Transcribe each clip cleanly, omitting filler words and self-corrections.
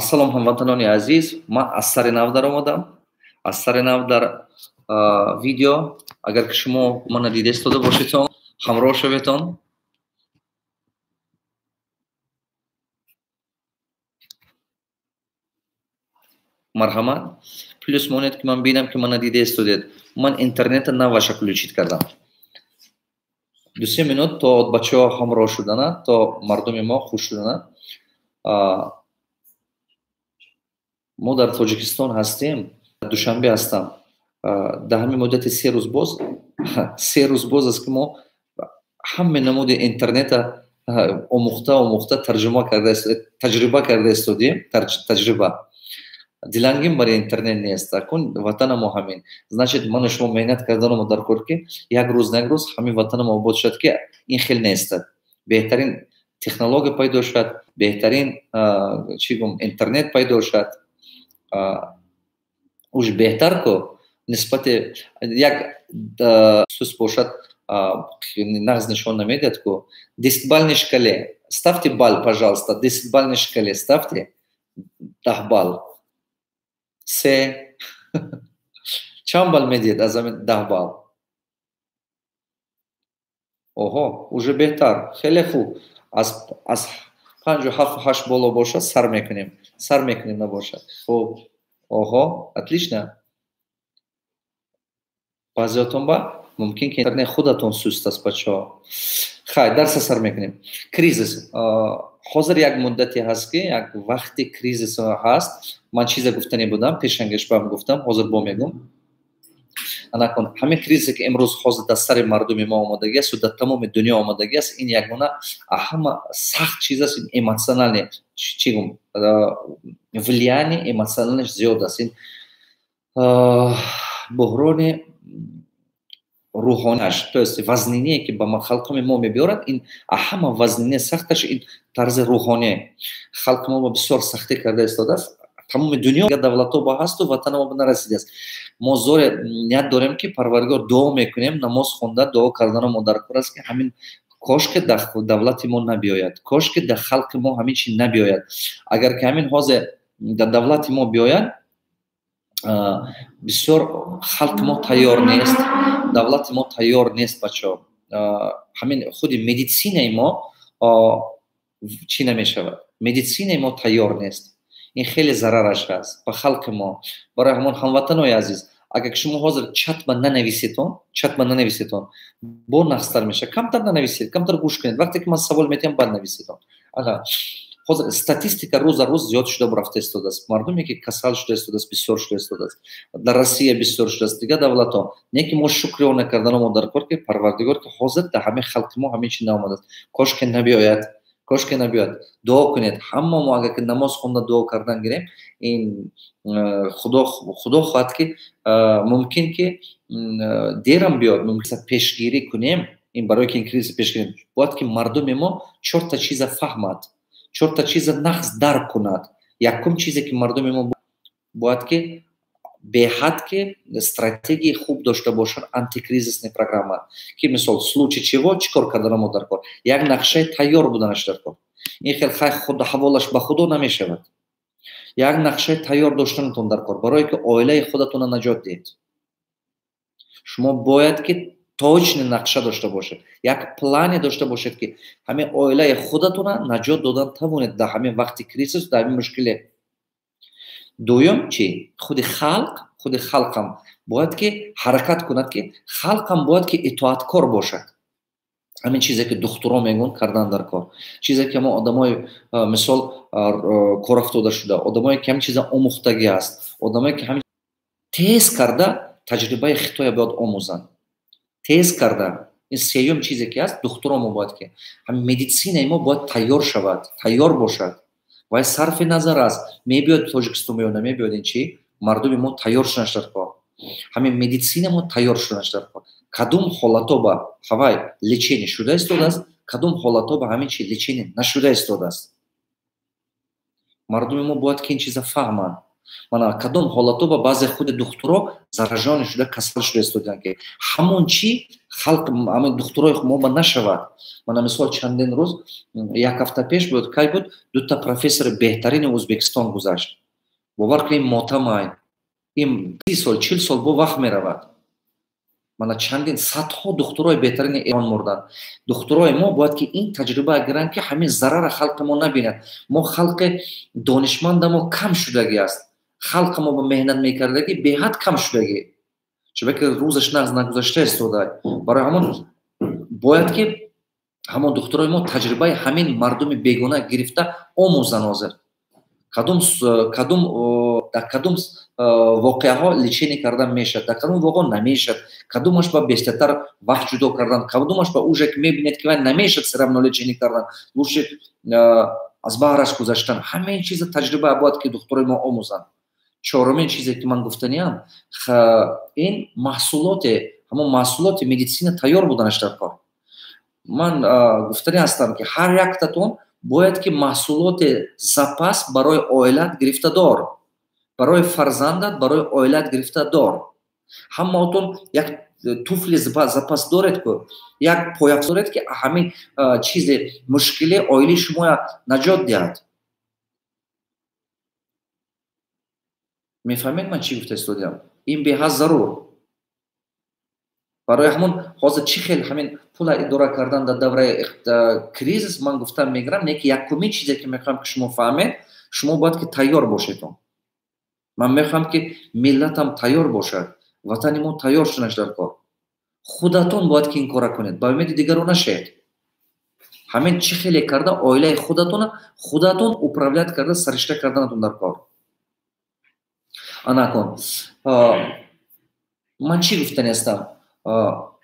Ассалом ҳамватанони азиз, ман аз сари нав даромадам. Аз сари нав дар видео, агар ки шумо мана дида истода бошедон, ҳамроҳ шаветон. Марҳамат. Плюс монед ки ман бинам ки мана дида истодед. Ман интернета наваша включит кардам. 2-3 минут то бачаҳо ҳамроҳ шудананд, то мардуми мо хуш шудананд. мо дар Тоҷикистон ҳастем, душанбе ҳастам. Дар ҳамин муддати 3 рӯз боз аст ки мо ҳама намуди интернета омӯхта тарҷума карда таҷриба карда истодем. Таҷриба дилангим барои интернет нест. Акун ватана мо ҳамин. Значит ману шумо меҳнат карданомо дар кор ки як рӯз на як рӯз ҳамин ватана мо обод шуд ки ин хел нестад. Беҳтарин технология пайдо шуд, беҳтарин интернет пайдо шуд. уж беҳтар ко нисбати як сус бошад, нағз нишон намедиҳад ко 10-бальной шкале ставьте бал, пожалуйста, 10-бальной шкале ставьте 10 бал. 3 чанд бал медиҳад аз ҳамин 10 бал? Оҳо, уже беҳтар, хеле хуб. Аз 5-7-8 боло бошад сар мекунем набошад. Хуб. Оҳо, отлично. Баъзеотон ба мумкин ки интернет худатон суст аст бачаҳо. Хай, дарса сар мекунем. Кризис. Ҳозир як муддате ҳаст ки як вақти кризис ҳаст. Ман чизе гуфтани будам, пешангеш бам гуфтам, ҳозир бо мегум. Анакун ҳамин кризисе ки имрӯз ҳозир дар сари мардуми мо омадагӣ аст, дар тамоми дунё омадагӣ аст, ин ягона ҳама сахт чиз аст. Ин эмоционалне влияние эмоционалнаш зиёд аст. Ин буҳрони рӯҳонияш, то есть вазниние ки ба халқи мо мебиёрад, ин ҳама вазниние сахташ ин тарзи рӯҳоние. Халқи мо бисёр сахтӣ карда истодааст. Тамоми дунё давлатҳо ба ҳасту ватани мо нарасидааст. Мо зори ният дорем ки парвардигор дуо мекунем, намоз хонда дуо кардани мо дар кор аст ки ҳамин кошки дар давлати мо набиёяд, кошки дар халқи мо ҳамин чи набиёяд. Агар ки ҳамин ҳозир дар давлати мо биёяд, бисёр халқи мо тайёр нест, давлати мо тайёр нест бачаҳо. Ҳамин худи медицинаи мо чӣ намешавад, медицинаи мо тайёр нест. ин хеле зарараш ҳаст ба халқи мо. Барои ҳамон ҳамватанои азиз, агар шумо ҳозир чатба нанависедон, бо нақстар меша. Камтар нанависед, камтар гӯш кунед. Вақте ки ман савол метиҳам, баъд нависедон. ҳозир статистика рӯза рӯз зиёд шуда рафта истодааст. Мардуме ки касал шуда истодааст, бисёр шуда истодааст. Дар Россия бисёр шудааст, дигар давлатҳо. Не ки мо шукриёна кардани мо дар кор ки парвардигор ки ҳозир дар ҳамин халқи мо ҳамин чи наомадааст. Кошки набиёяд. Кошки набиёяд. Дуо кунед. Ҳама мо агар ки намоз хонда дуо кардан гирем, ин худо хоҳад ки мумкин ки дерам биёд, мумкин пешгирӣ кунем. Ин барои ки ин кризис пешгирӣ, бояд ки мардуми мо 4 чиза фаҳмад, 4 чиза нағз дарк кунад. Якум чизе ки мардуми мо бояд ки беҳад ки стратегияи хуб дошта бошад, антикризисная программа. Ки мисол случай чего, чӣ кор кардани мо дар кор. Як нақшаи тайёр буданаш дар кор. ин хел хай ҳаволаш ба худо намешавад. Як нақшаи тайёр доштанатон дар кор, барое ки оилаи худатонро наҷот диҳед. Шумо бояд ки точный нақша дошта бошед. Як плане дошта бошед ки ҳамин оилаи худатонро наҷот додан тавонед дар ҳамин вақти кризис, дар ҳамин мушкиле. Дуюм чӣ? Худи халқам бояд ки ҳаракат кунад, ки халқам бояд ки итоаткор бошад. ҳамин чизе ки духтуро мегӯянд кардан дар кор. Чизе ки мо одамои мисол корафтода шуда, одамое ки ҳамин чиза омӯхтагӣ аст, одамое ки ҳамин тез карда таҷрибаи хитоя бояд омӯзанд. Тез карда. ин сеюм чизе ки аст, духтуро мо бояд ки ҳамин медицинаи мо бояд тайёр шавад, тайёр бошад. Вай сарфи назар аст, мебиёд Тоҷикистон ё намебиёд, ин чи мардуми мо тайёр шудаш дар кор. ҳамин медицина мо тайёр шудаш дар кор. Кадом ҳолато ба ҳавай лечение шуда истодааст, кадом ҳолато ба ҳамин чи лечение нашуда истодааст. Мардуми мо бояд ки ин чиза фаҳманд. Мана кадом ҳолато ба баъзе худи духтуро заражони шуда, касал шуда истоданд ки ҳамон чи халқ духтурои моба нашавад. Мана мисол чандин рӯз, як ҳафта пеш буд, кай буд, дута профессори беҳтарини Ӯзбекистон гузашт. бовар кунед мотамай, ин 30 сол 40 сол бо вақт меравад. мана чандин садҳо духтурои беҳтарини Эрон мурданд. духтурои мо бояд ки ин таҷриба гиранд ки ҳамин зарара халқи мо набинад. мо халқи донишмандамо кам шудагӣ аст. халқи мо ба меҳнат мекардагӣ беҳад кам шудагӣ. чунки рӯзаш нагузашта истодай. барои ҳамон бояд ки ҳамон духтурои мо таҷрибаи ҳамин мардуми бегона гирифта омӯзанд ҳозир. дар кадом воқеаҳо лечение кардан мешавад, дар кадом воқеаҳо намешавад, кадомаш ба бештартар вақт ҷудо кардан, кадомаш ба уже ки мебинед ки вай намешавад все равно лечение кардан, лучше аз баҳраш гузаштан. ҳамаи чиза таҷриба бояд ки духтурои мо омӯзанд. чорумин чизе ки ман гуфтаниям, ин маҳсулоте, ҳамон маҳсулоти медисина тайёр буданаш дар кор. ман гуфтани ҳастам ки ҳар яктатон бояд ки маҳсулоти запас барои оилат гирифта дор, барои фарзандат, барои оилат гирифта дор. ҳамаотон як туфли запас доред ку, як пояф доред ки ҳамин чизе мушкили оилаи шумо наҷот диҳад. мефаҳмед ман чӣ гуфта истодиам? ин беҳад зарур. барои ҳамон ҳозир чӣ хел ҳамин пула идора кардан дар давраи кризис ман гуфтам мегирам, не ки якумин чизе ки мехоҳам ки шумо фаҳмед, шумо бояд ки тайёр бошедон. ман мехоҳам ки миллатам тайёр бошад, ватани мо тайёр шудаш дар кор. худатон бояд ки ин кора кунед, ба умеди дигарон нашед. ҳамин чӣ хеле карда оилаи худатон управлят карда саришта карданатон дар кор. анакун ман чӣ гуфтани ҳастам?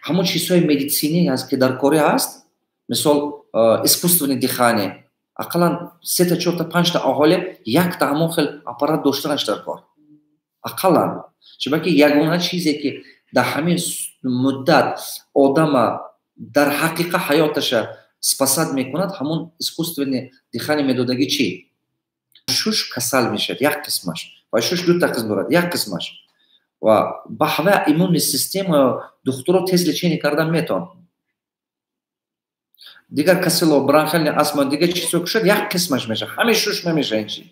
ҳамон чизҳои медисинӣ ҳаст ки дар кори ҳаст, мисол искусственное дыхание, ақаллан 3-4-5 аҳолӣ якта ҳамон хел аппарат доштанаш дар кор. ақаллан чунки ягона чизе ки дар ҳамин муддат одама дар ҳақиқа ҳаёташа спасад мекунад, ҳамон искусственное дыхание медодагӣ чӣ? шуш касал мешавад, як қисмаш. ва шуш дута қисм дорад, як қисмаш. ва ба ҳама иммунный система духтуро тез лечение кардан метавонад. дигар касало, бронхиальная астма, дигар чизо кушад, як қисмаш мешавад. ҳамин шуш намешавад ин чиз.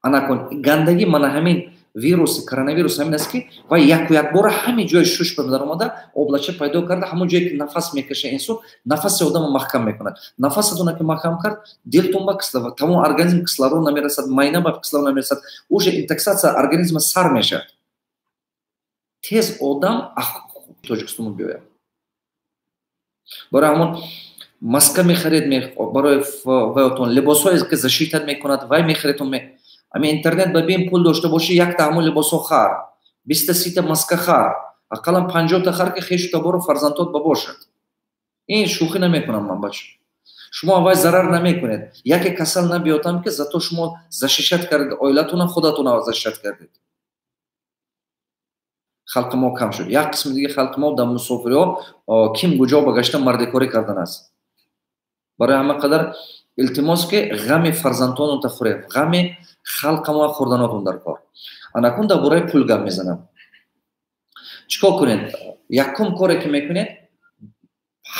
анакун гандагӣ мана ҳамин вируси коронавирус ҳамин аст ки вай яку як бора ҳамин ҷои шуш дар омада, облача пайдо карда, ҳамон ҷое ки нафас мекаша инсон, нафаси одамро маҳкам мекунад. нафасатона ки маҳкам кард, дилтон ба кислород, тамом организм кислород намерасад, майна ба кислород намерасад, уже интоксикация организма сар мешавад. тез одам Тоҷикистон биёяд. барои ҳамон маска мехаред, барои ваётон либосҳое ки защитат мекунад, вай мехаредтон. ҳамин интернет ба бин пул дошта бошӣ, якта ҳамон либосҳо хар, 20-30 маска хар, ақаллан 50 хар ки хешу табору фарзандот ба бошад. ин шӯхӣ намекунам ман бача. шумо вай зарар намекунед. яке касал набиёдам ки зато шумо защищат кардед оилатона, худатона защищат кардед. халқи мо кам шуд. як қисми диги халқи мо дар мусофириҳо ким куҷо ба гашта мардикорӣ кардан аст. барои ҳама қадар илтимос ки ғами фарзандонатон хӯред, ғами халқи мо хӯрданотон дар кор. анакун дар бораи пул гап мезанам. чикор кунед? якум коре ки мекунед,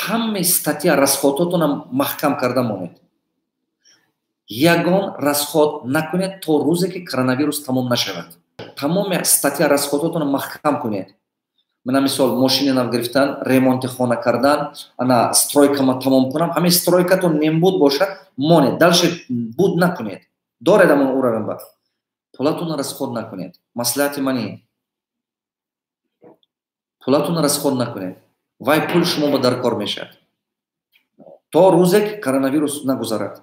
ҳамаи статья расходотона маҳкам карда монед. ягон расход накунед то рӯзе ки коронавирус тамом нашавад. тамоми статья расходотона маҳкам кунед. мана мисол мошини нав гирифтан, ремонти хона кардан, ана стройкама тамом кунам, ҳамин стройкатон нембуд бошад, монед, дальше буд накунед. доред амон уровень ба. пулатона расход накунед. маслиҳати ман ин. пулатона расход накунед. вай пул шумо ба даркор мешавад. то рӯзе ки коронавирус нагузарад.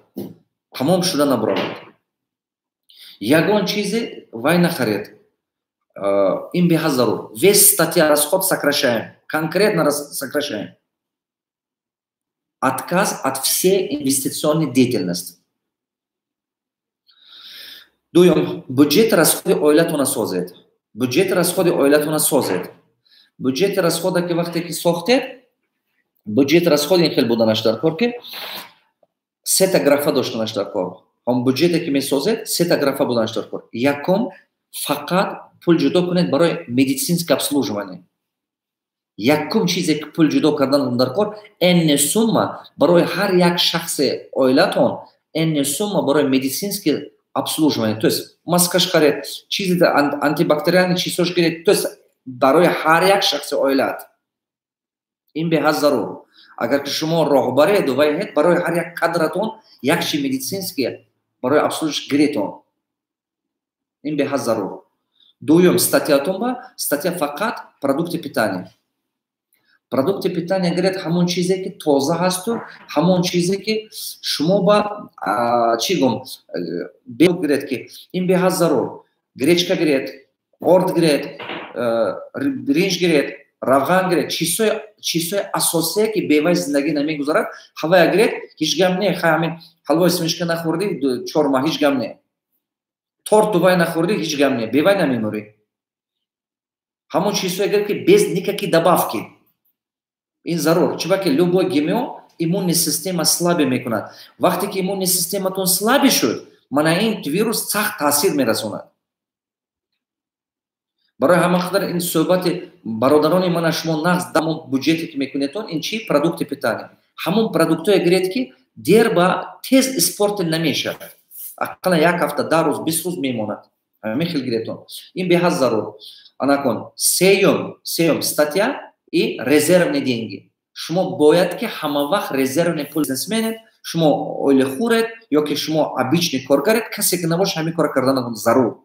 тамом шуда набуравад. ягон чизе вай нахаред. ин беҳад зарур. вес статья расход сокращаем. Конкретно сокращаем. Отказ от всей инвестиционной деятельности. дуюм, бюджет расходи оилатона созед. бюджет расходи оилатона созед. бюджет расхода ки вақте ки сохтед, бюджет расходи ин хел буданаш дар кор ки сета графа доштанаш дар кор. ҳам бюджете ки месозед, сета графа буданаш дар кор. якум, фақат пул ҷудо кунед барои медицинское обслуживание. якум чизе ки пул ҷудо карданатон даркор энне сумма барои ҳар як шахси оилатон, энне сумма барои медицински обслуживание, то есть маскаш харед, чизи антибактериальный чизош гиред, то есть барои ҳар як шахси оилат. ин беҳад зарур. Агар ки шумо роҳбаре дуваҳед барои ҳар як кадратон якчи медицински барои обслуживиш гиретон. Ин беҳад зарур. Дуюм статьятон ба статья фақат продукти питания. Продукти питания гиред ҳамон чизе ки тоза ҳасту, ҳамон чизе ки шумо ба чӣ гум бел гиред ки ин беҳад зарур. Гречка гиред, орд гиред, ринж гиред, равған гиред, чизҳои асосие ки бевай зиндагӣ намегузарад, ҳавая гиред, ҳеҷ гап не, ҳамин ҳалвои смешка нахӯрдӣ 4 моҳ, ҳеҷ гап не. Торт дувай нахӯрдӣ, ҳеҷ гап не, бевай намемурӣ. Ҳамон чизҳое гиред ки без никакви добавки. Ин зарур. Чиба ки любой ГМО иммунная система слабе мекунад. Вақте ки иммунная систематон слабе шуд, мана ин вирус сахт таъсир мерасонад. Барои ҳама қадар ин суҳбати бародарони мана шумо нағз дамо буҷете ки мекунедон, ин чи продукти питания. Ҳамон продуктое гиред ки дер ба тез испортил намешавад. Ақаллан 1 ҳафта, 10 рӯз, 20 рӯз мемонад. Ҳамин хел гиретон. Ин беҳад зарур. Анакон сеюм статья и резервные деньги. Шумо бояд ки ҳама вақт резервный пул бизнесменед, шумо оилахӯред ёки шумо обичный коргаред, касе ки набошад ҳамин кора карданатон зарур.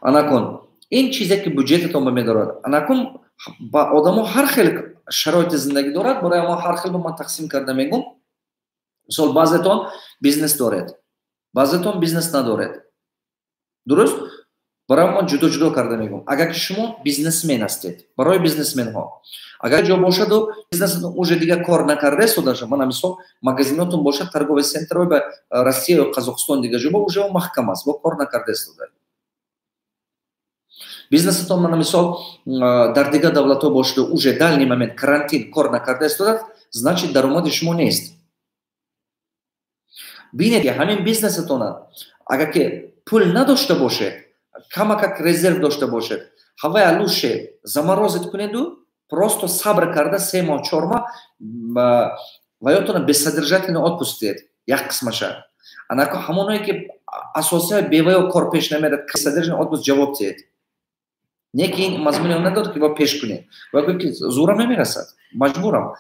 Анакон ин чизе ки буҷетатон ба медорад. Анакон ба одамо ҳар хел шароити зиндагӣ дорад, барои мо ҳар хел ман тақсим карда мегум. Мисол баъзетон бизнес доред, баъзетон бизнес надоред. Дуруст? Барои мо ҷудо карда мегум. Агар ки шумо бизнесмен ҳастед, барои бизнесменҳо, агар ҷо бошаду бизнесатон уже дигар кор накарда истодаша, мана мисол магазинотон бошад, торговый центрҳои ба Россия ё Қазоқстон дигар ҷо уже маҳкам аст, бо кор накарда истода. Бизнесатон мана мисол дар дигар давлатҳо бошаду уже дальний момент карантин кор накарда истодад, значит даромади шумо нест. Бинед ки ҳамин бизнесатона агар ки пул надошта бошед, камакак резерв дошта бошед, ҳавай алуше заморозит кунеду, просто сабр карда 3 моҳ 4 моҳ ва ётона бессодержательный отпуск диҳед, як қисмаша. Анако ҳамоное ки асосия беваё кор пеш намерад, бессодержательный отпуск ҷавоб диҳед. Не ки ин мазмуни он надорад ки ва пеш кунед. Ва ки зурам намерасад, маҷбурам.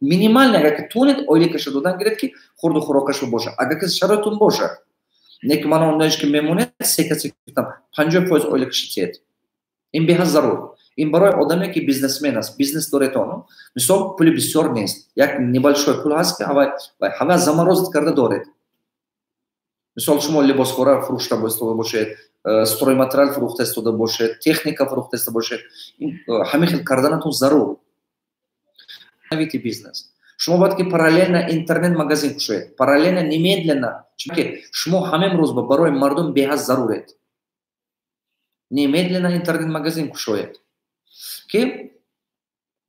Минимальный агар ки тонед оилакаша додан гиред ки хурду хӯрокашо бошад. Агар ки шароитон бошад, не ки мана онеш ки мемонед, се касе гуфтам 50% оилакаша диҳед. Ин беҳад зарур. Ин барои одаме ки бизнесмен аст, бизнес доред он, мисол пули бисёр нест. Як небольшой пул ҳаст ки ҳавай заморозит карда доред. Мисол шумо либосхора фурӯшта истода бошед, стройматериал фурӯхта истода бошед, техника фурӯхта истода бошед. Ҳамин хел карданатон зарур. Навити бизнес. Шумо бояд ки параллельно интернет магазин кушоед, параллельно немедленно, чунки шумо ҳамин рӯз барои мардум беҳад заруред. Немедленно интернет магазин кушоед. Ки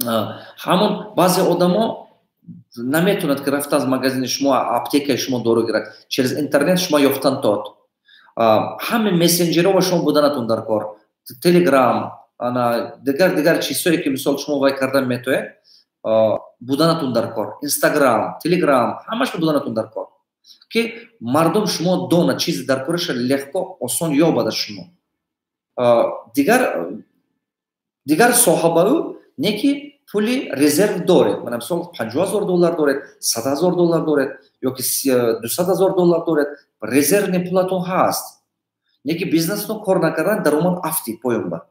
ҳамон баъзе одамо наметонад ки рафта аз магазини шумо, аптекаи шумо дору гирад, через интернет шумо ёфтан дод. Ҳамин мессенҷерҳо шумо буданатон дар кор, телеграм, дигар чизҳое ки мисол шумо вай кардан метоед, буданатон дар кор, инстаграм, телеграм, ҳамашо буданатон дар кор. Ки мардум шумо донад чизи дар кораша легко, осон ёбад аз шумо. Дигар соҳабау не ки пули резерв доред, мана мисол $50,000 доред, $100,000 доред, ёки $200,000 доред, резервни пулатон ҳаст. Не ки бизнесатон кор накардан даромад афти поён ба.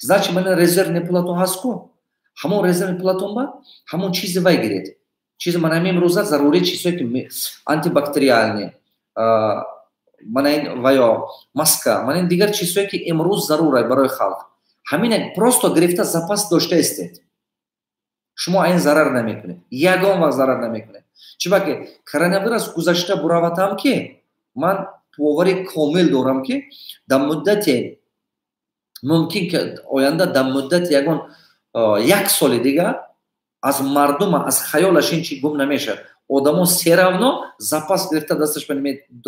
Значи мана резервни пулатон ҳаст ку? ҳамон резервни пулатон ба ҳамон чизи вай гиред. Чизи мана имрӯза зарури чизҳое ки антибактериальни, мана ин ваё маска, мана ин дигар чизҳое ки имрӯз зарура барои халқ. Ҳамина просто гирифта запас дошта истед. Шумо айн зарар намекунед. Ягон вақт зарар намекунед. Чиба ки коронавирус гузашта бураватам ки ман бовари комил дорам ки дар муддати мумкин ки оянда дар муддати ягон 1 соли дигар аз мардума аз хаёлаш ин чи гум намешавад. Одамо серавно запас гирифта дасташ ба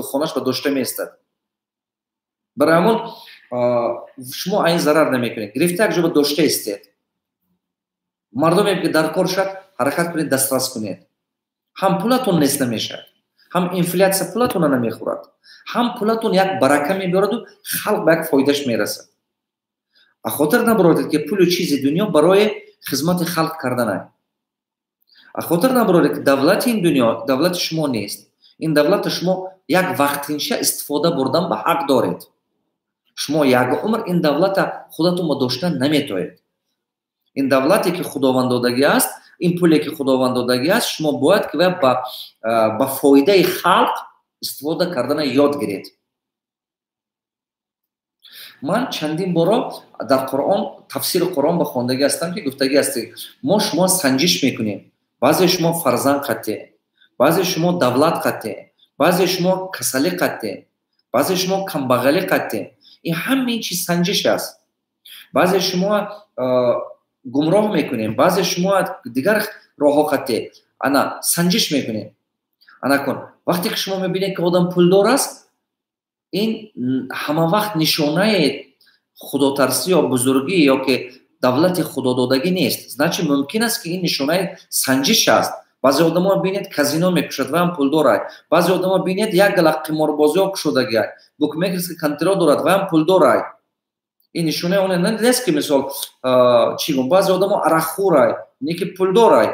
хонаш ба дошта меистад. Барои ҳамон шумо айн зарар намекунед. Гирифта як ҷо ба дошта истед. Мардуме ки дар кор шад, ҳаракат кунед, дастрас кунед. ҳам пулатон нест намешад, ҳам инфлясия пулатона намехӯрад, ҳам пулатон як барака мебиёраду халқ ба як фоидаш мерасад. Ахотир набародед ки пулу чизи дунё барои хизмати халқ карданай. Ахотир набародед ки давлати ин дунё давлати шумо нест. Ин давлати шумо як вақтинша истифода бурдан ба ҳақ доред. шумо як умр ин давлата худатон ба доштан наметоед. ин давлате ки худованд додагӣ аст, ин пуле ки худованд додагӣ аст, шумо бояд ки ба фоидаи халқ истифода кардана ёд гиред. ман чандин боро дар Қуръон тафсири Қуръон ба хондагӣ ҳастам ки гуфтагӣ аст мо шумо санҷиш мекунем. баъзе шумо фарзанд қатъе, баъзе шумо давлат қатъе, баъзе шумо касалӣ қатъе, баъзе шумо камбағалӣ қатъе. ин ҳамин чиз санҷиш аст. баъзе шумо гумроҳ мекунем, баъзе шумо дигар роҳҳо қатъе. ана санҷиш мекунем. ана кун. вақте ки шумо мебинед ки одам пулдор аст, ин ҳама вақт нишонаи худотарсӣ ё бузургӣ ё ки давлати худододагӣ нест. значи мумкин аст ки ин нишонаи санҷиш аст. баъзе одамон бинед казино мекушад, ваам пулдорай. баъзе одамон бинед як гала қиморбозиҳо кушодагиай, букмекерски контора дорад, ваам пулдорай. ин нишонаи он нест ки мисол чӣ гум баъзе одамон арақхӯрай, не ки пулдорай.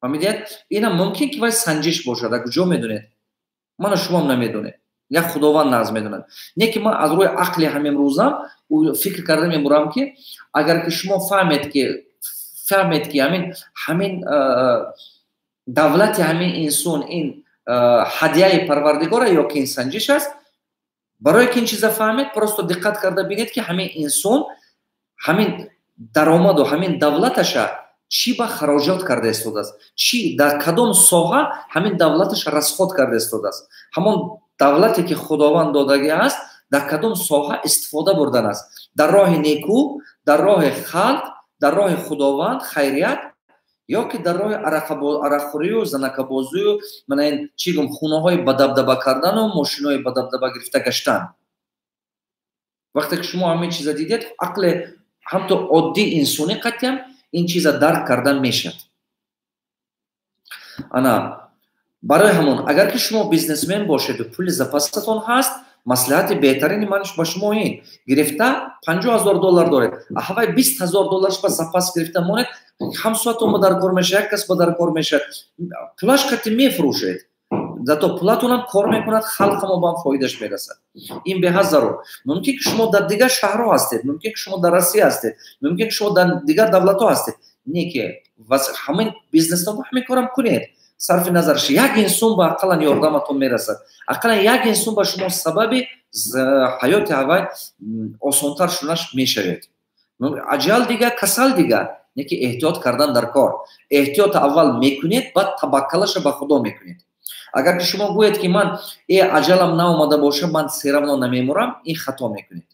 фаҳмидед? инам мумкин ки вай санҷиш бошад. ак ҷо медонед, ману шумом намедонед, як худованд нағз медонад. Не ки ман аз рӯи ақли ҳамин рӯзам фикр карда мебурам ки агар ки шумо фаҳмед ки ҳамин давлати ҳамин инсон ин ҳадияи парвардигора ё ки ин санҷиш аст, барое ки ин чиза фаҳмед, просто диққат карда бинед ки ҳамин инсон ҳамин даромаду ҳамин давлаташа чӣ ба хароҷот карда истодааст, чӣ дар кадом соҳа ҳамин давлаташа расход карда истодааст. ҳамон давлате ки худованд додагӣ аст, дар кадом соҳа истифода бурдан аст. дар роҳи некӯ, дар роҳи халқ, дар роҳи худованд, хайрият, ё ки дар роҳи арақхӯрию, занакабозию, манин чӣ гум хунаҳои ба дабдаба кардану мошинои ба дабдаба гирифта гаштан. вақте ки шумо ҳамин чиза дидед, ақли ҳамто оддии инсонӣ қатъиам ин чиза дарк кардан мешад. ана барои ҳамон агар ки шумо бизнесмен бошеду пули запасатон ҳаст, маслиҳати беҳтарини манш ба шумо ин гирифта $50,000 доред, аҳавай $20,000 ба запас гирифта монед, ҳамсоатон ба дар кор мешавад, як кас ба дар кор мешавад, пулаш қатъи мефурӯшед. зато пулатонам кор мекунад, халқамо ба фоидаш мерасад. ин беҳад зарур. мумкин ки шумо дар дигар шаҳрҳо ҳастед, мумкин ки шумо дар Россия ҳастед, мумкин ки шумо дар дигар давлатҳо ҳастед. не ки ҳамин бизнесдон ҳамин корам кунед. сарфи назарш як инсон ба ақаллан ёрдаматон мерасад. ақаллан як инсон ба шумо сабаби ҳаёти аввал осонтар шунаш мешавед. аҷал дига, касал дига. не ки эҳтиёт кардан дар кор. эҳтиёт аввал мекунед, баъд табаккалаша ба худо мекунед. агар ки шумо гӯед ки ман аҷалам наомада боша, ман серавно намемурам, ин хато мекунед.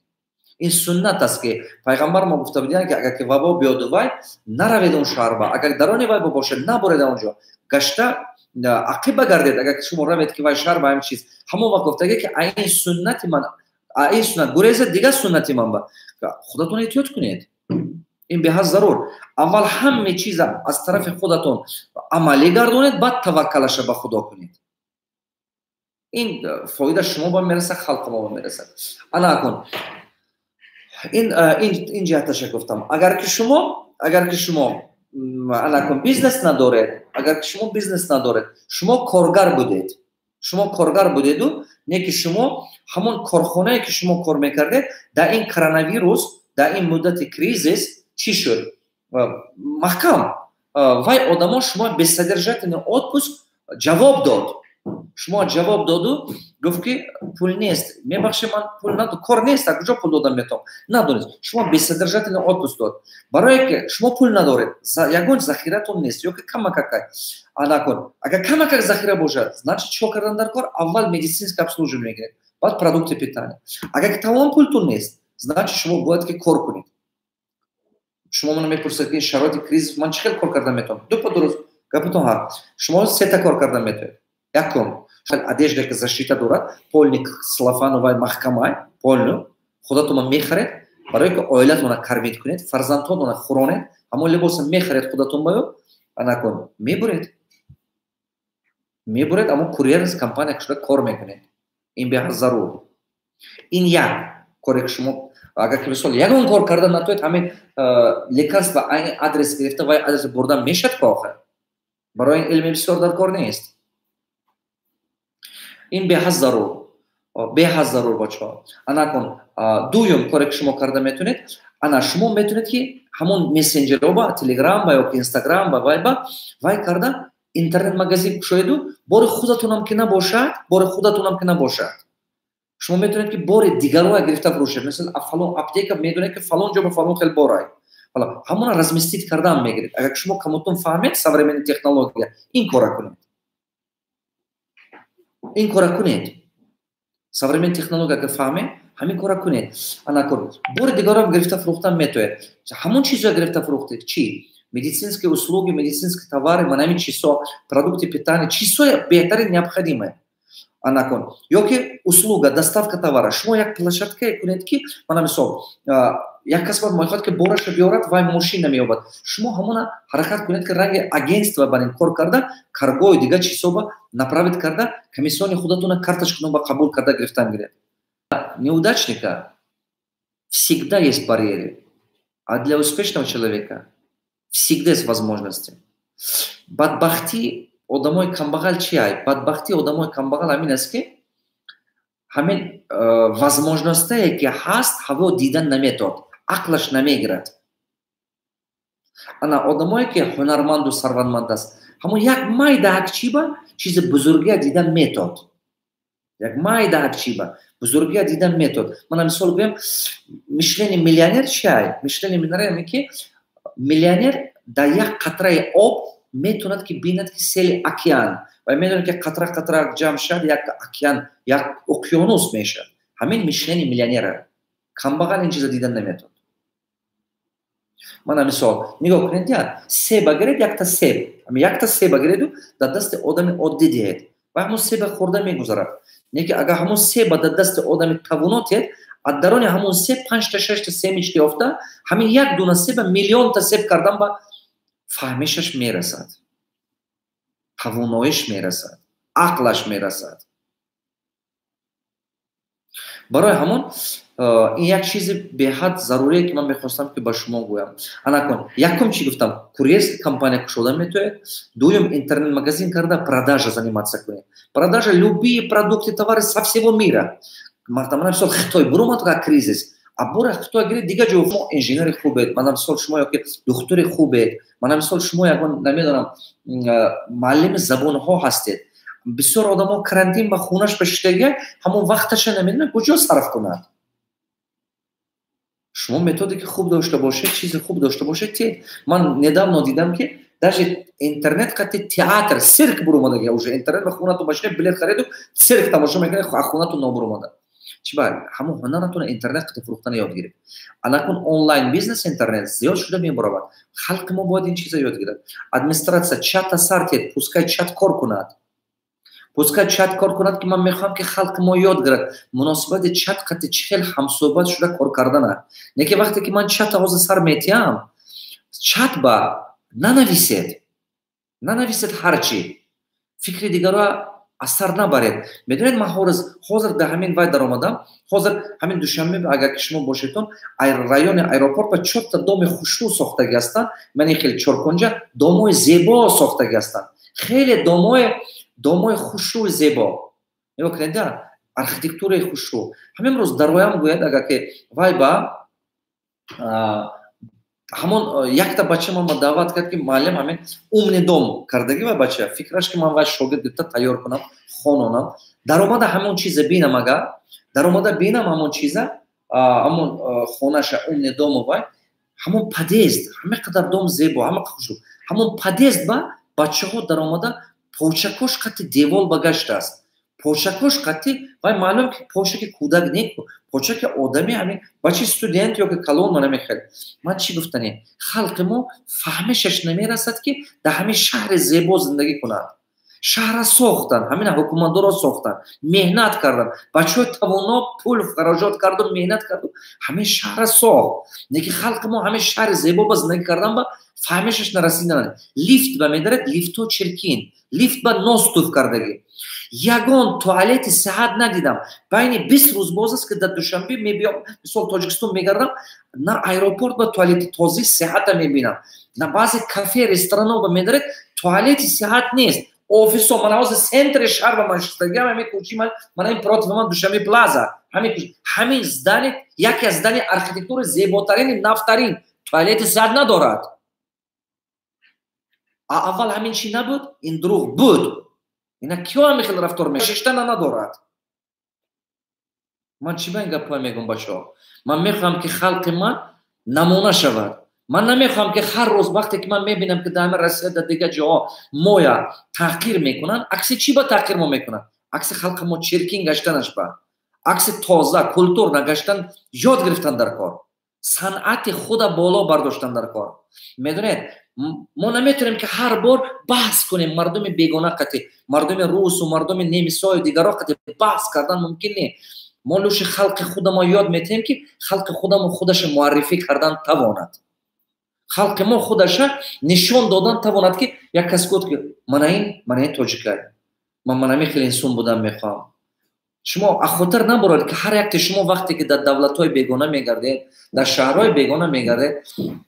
ин суннат аст ки пайғамбар мо гуфта буданд ки агар ки вабо биёду вай, наравед он шаҳрба. агар дарони вай бошад, наборед онҷо. гашта ақиба гардед. агар ки шумо равед ки вай шаҳр ба ҳамин чиз, ҳамон вақт гуфтаге ки ин суннати ман, ин суннат гурезед, дига суннати ман ба. худатон эҳтиёт кунед. ин беҳад зарур. аввал ҳаме чиза аз тарафи худатон амалӣ гардонед, баъд таваккалаша ба худо кунед. ин фоида шумо ба мерасад, халқамо ба мерасад. ана кун. ин ҷиҳаташа гуфтам. агар ки шумо ана кун бизнес надоред, агар ки шумо бизнес надоред, шумо коргар будед. шумо коргар будеду, не ки шумо ҳамон корхонае ки шумо кор мекардед, дар ин коронавирус, дар ин муддати кризис чӣ шуд? маҳкам. вай одамо шумо бессодержательный отпуск ҷавоб дод. шумо ҷавоб доду, гуфт ки пул нест. мебахшед, ман пул надо, кор нест, аз куҷо пул додам метавонам? надонед. шумо бессодержательный отпуск дод. барое ки шумо пул надоред, ягон захиратон нест, ё ки камакакай. ана кун. агар камакак захира бошад, значит чико кардан дар кор? аввал медицинское обслуживание мегиред, баъд продукти питания. агар ки тамом пултон нест, значит шумо бояд ки кор кунед. шумо мана мепурсед ки ин шароити кризис ман чӣ хел кор кардан метавонам? дупа дуруст. гапатон ҳақ. шумо сета кор кардан метавонед. Якум, одежда ки защита дорад, полник, салафановай, маҳкамай, полну, худатон мехаред барои ки оилатона кармид кунед, фарзандтона хуронед, ҳамон либоса мехаред худатон баё анакун мебуред аммо курьер компания шуда кор мекунед. Ин беҳазарур. Ин як коре ки шумо агар ки мисол ягон кор карда натоед ҳамин лекарства айни адрес гирифта ва адрес бурдан мешад ки охир барои ин илми бисёр даркор нест. Ин беҳазарур бачаҳо. Анакун дуюм коре ки шумо карда метавонед, ана шумо метавонед ки ҳамон мессенҷерҳо ба Telegram ба ёки Instagram ба Viber вай карда интернет магазин кушоеду бори худатонам ки набошад. Шумо метавонед ки бори дигарро гирифта фурӯшед. Мисал фалон аптека медонед ки фалон ҷо ба фалон хел борай. Ҳала ҳамона разместит кардан мегиред. Агар шумо камутон фаҳмед современный технология, ин кора кунед. Современный технология агар фаҳмед, ҳамин кора кунед. Анакун бори дигарро гирифта фурӯхтан метавонед. Ҳамон чизо гирифта фурӯхтед. Чӣ? Медицинские услуги, медицинские товары, манами число, продукты питания, число беҳтарин необходимое. Анакун ёки услуга, доставка товара. Шумо як площадка кунед ки мана мисол як кас мехоҳад ки бораша биёрад, вай мошина меёбад. Шумо ҳамона ҳаракат кунед ки ранги агентства бар ин кор карда, каргои дига числоба направит карда, комиссиони худатона карточканоба қабул карда гирифтан гиред. Неудачника всегда есть барьеры, а для успешного человека всегда есть возможности. Бадбахти одамои камбағал чи ай? Бадбахти одамои камбағал ҳамин аст ки ҳамин возможностае ки ҳаст ҳаво дидан наметод, ақлаш намегирад. Ана одамое ки ҳунарманду сарватманд аст, ҳамон як майда акчиба чизи бузургия дидан метод. Як майда акчиба бузургия дидан метод. Мана мисол гӯям, мишлени миллионер чи ай? Мишлени миллионер ки миллионер дар як қатраи об метавонад ки бинад ки сели океан ва медонад ки қатра ҷамъ шад як океан, як уқёнус мешад. Ҳамин мишлени миллионера. Камбағал ин чиза дидан наметавонад. Мана мисол нигоҳ кунед, себа гиред, якта себа гиреду дар дасти одами оддӣ диҳед ва ҳамон себа хӯрда мегузарад. Неки агар ҳамон себа дар дасти одами тавонот диҳед, аз дарони ҳамон себ 5-та 6-та семечки ёфта, ҳамин як дуна себа миллионта себ кардан ба фаҳмишаш мерасад, тавоноиш мерасад, ақлаш мерасад. барои ҳамон ин як чизи беҳад зарурие ки ман мехостам ки ба шумо гӯям. Анакун якум чӣ гуфтам, курьерская компания кушода метавонед. Дуюм интернет магазин карда продажа заниматься кунед. Продажа любые продукты, товары со всего мира. Мана мисол Хитой бурумад как кризис. А бора Хитой гиред дига ҷо шумо инженери хубед, мана мисол шумо ёки духтури хубед, мана мисол шумо ягон намедонам муаллими забонҳо ҳастед. Бисёр одамо карантин ба хунаш бешиштага ҳамон вақташа намедонад куҷо сарф кунад. Шумо методики хуб дошта бошед, чизи хуб дошта бошед. Ман недавно дидам ки даже интернет қати театр, цирк бурумадаги уже интернет ба хунату башине билет хариду цирк тамошо мекунед, а хунату нобурумада. Чи бар ҳамон ҳунаратона интернет қати фурӯхтана ёд гиред. Анакун онлайн бизнес интернет зиёд шуда мебаровад. Халқи мо бояд ин чиза ёд гирад. Администратсия чата сартед, пускай чат кор кунад. Пускай чат кор кунад ки ман мехоҳам ки халқи мо ёд гирад. Муносибати чат қати чӣ хел ҳамсӯҳбат шуда кор кардана. Неки вақте ки ман чата ҳозир сар метиҳам, чат ба нанависед ҳарчӣ. Фикри дигарро асар набаред. Медонед ман ҳозир дар ҳамин вай даромадам. Ҳозир ҳамин душанбе агар ки шумо бошедон, райони аэропорт ба 4та доми хушрӯ сохтагӣ ҳастанд. Мани хеле чоркунҷа домои зебо сохтагӣ ҳастанд. Хеле домои хушрӯи зебо. Нигоҳ кунед, архитектураи хушрӯ. Ҳамин рӯз дар роям гӯяд, агар ки вай ба ҳамон якта бача ман даъват кард ки муаллим ҳамин умни дом кардагӣ ва бача фикраш ки ман вай шогирд гирифта тайёр кунам, хононам. Даромада ҳамон чиза бинам, агар даромада бинам ҳамон чиза, ҳамон хонаша умни дому вай, ҳамон подъезд, ҳама қадар дом зебо, ҳама хушрӯ. Ҳамон подъезд ба бачаҳо даромада почакош қати девол ба гаштааст. Почакош қати вай маълум ки почаки кӯдак не, почаки одами ҳамин бачи студент ёки калон намехел. Ман чӣ гуфтане? Халқи мо фаҳмишаш намерасад ки дар ҳамин шаҳри зебо зиндагӣ кунад. шаҳра сохтан, ҳамин ҳукуматдорро сохтан, меҳнат кардан, бачаҳои тавоно пул хароҷот карду, меҳнат карду, ҳамин шаҳра сохт. Лекин халқи мо ҳамин шаҳри зебо ба зиндагӣ кардан ба фаҳмишаш нарасидан. Лифт ба медарад, лифтҳо чиркин, лифт ба ностуф кардагӣ. Ягон туалети сиҳат надидам. Байни 20 рӯз боз аст ки дар душанбе мебиём, мисол Тоҷикистон мегардам, на аэропорт ба туалети тозаи сиҳата мебинам. На баъзе кафе, ресторанҳо ба медарад, туалети сиҳат нест. Офисҳо, ман ҳозир центри шаҳр ба ман шистагиам, ҳамин кӯчи ман ин против ман Душанбе плаза. Ҳамин здание яке аз здания архитектураи зеботарини нафтарин туалети сиҳат надорад. Аввал ҳамин чӣ набуд? Ин дурӯғ буд. Ина киё ҳамин хел рафтор мекунад? Шиштана надорад. Ман чӣ ба ин гапҳо мегӯям бачаҳо? Ман мехоҳам ки халқи ман намуна шавад. Ман намехоҳам ки ҳар рӯз вақте ки ман мебинам ки дар Россия дар дигар ҷоҳо моя таҳқир мекунанд, акси чӣ ба таҳқир мо мекунанд? Акси халқи мо чиркин гаштанаш ба. Акси тоза, культурна гаштан, ёд гирифтан дар кор. Санъати худа боло бардоштан дар кор. Медонед, мо наметавонем ки ҳар бор баҳс кунем мардуми бегона қати, мардуми русу, мардуми немисою дигаро қати баҳс кардан мумкин не. мо лӯши халқи худамо ёд метаҳем ки халқи худамо худаша муаррифӣ кардан тавонад. Халқи мо худаша нишон додан тавонад ки як кас гуфт ки мана ин тоҷикай, ман ҳамин хел инсон будан мехоҳам. Шумо ахотар наборед ки ҳар якте шумо вақте ки дар давлатҳои бегона мегардед, дар шаҳрҳои бегона мегардед,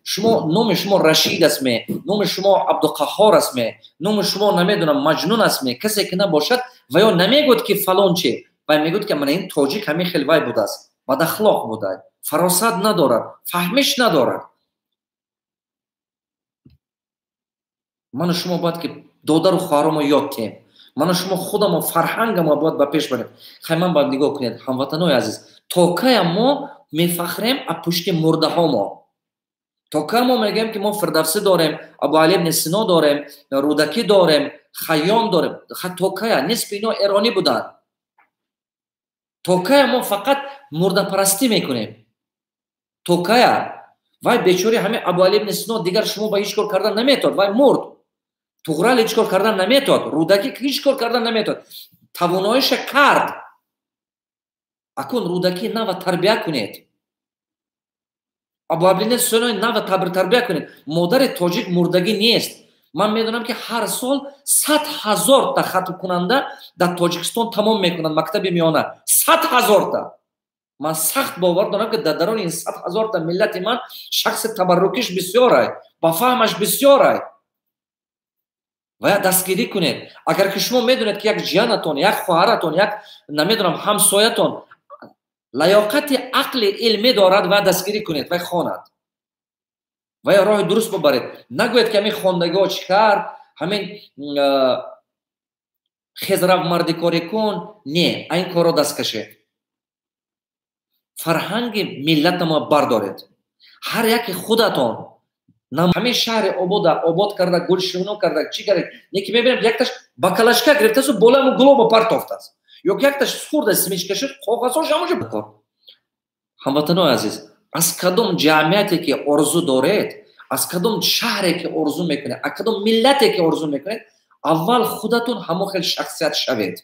шумо номи шумо Рашид астме, номи шумо Абдуқаҳҳор астме, номи шумо намедонам Маҷнун астме, касе ки набошад ва ё намегӯяд ки фалонче, вай мегӯяд ки мана ин тоҷик ҳамин хел вай будааст, бадахлоқ будааст, фаросат надорад, фаҳмиш надорад. ману шумо бояд ки додару хоҳаромо ёд теҳем. ману шумо худамо фарҳангамо бояд ба пеш барем. Хай ман бояд нигоҳ кунед, ҳамватанои азиз, то кая мо мефахрем аз пушти мурдаҳо мо. То кая мо мегӯем ки мо Фирдавсӣ дорем, Абу Али ибн Сино дорем, Рудакӣ дорем, Хайём дорем. То кая нисфи ино эронӣ буданд. То кая мо фақат мурдапарастӣ мекунем. То кая вай бечори ҳамин Абу Али ибн Сино дигар шумо ба ҳеҷ кор кардан наметавад, вай мурд. Туғрал ҳеҷ кор кардан наметавад, Рудакӣ ҳеҷ кор кардан наметавад. Тавоноиша кард. Акун Рудакӣ нава тарбия кунед. Абу Али ибн Сино нава тарбия кунед. Модари тоҷик мурдагӣ нест. Ман медонам ки ҳар сол 100,000 та хатмкунанда дар Тоҷикистон тамом мекунанд мактаби миёна. 100,000 та. ман сахт бовар дорам ки дар дарони ин 100,000 та миллати ман шахси табаррукиш бисёрай, ба фаҳмаш бисёрай. ва я дастгирӣ кунед. Агар ки шумо медонед ки як ҷиянатон, як хоҳаратон, як намедонам ҳамсоятон лаёқати ақли илмӣ дорад, ва дастгирӣ кунед, вай хонад. ва я роҳи дуруст бубаред. Нагӯед ки ҳамин хондагиҳо чӣ кард, ҳамин хез рав мардикорӣ кун. Не, ин корро даст кашед. фарҳанги миллатамо бардоред. ҳар яки худатон ҳамин шаҳри обод карда, гулшуно карда, чӣ карда. Неки мебинем якташ ба калашка гирифтасу боламу глобо партофтаст. ё якташ хурда смичка шуд, коғазҳош ҳамонҷо бикор. ҳамватанои азиз, аз кадом ҷамъияте ки орзу доред, аз кадом шаҳре ки орзу мекунед, аз кадом миллате ки орзу мекунед, аввал худатон ҳамон хел шахсият шавед.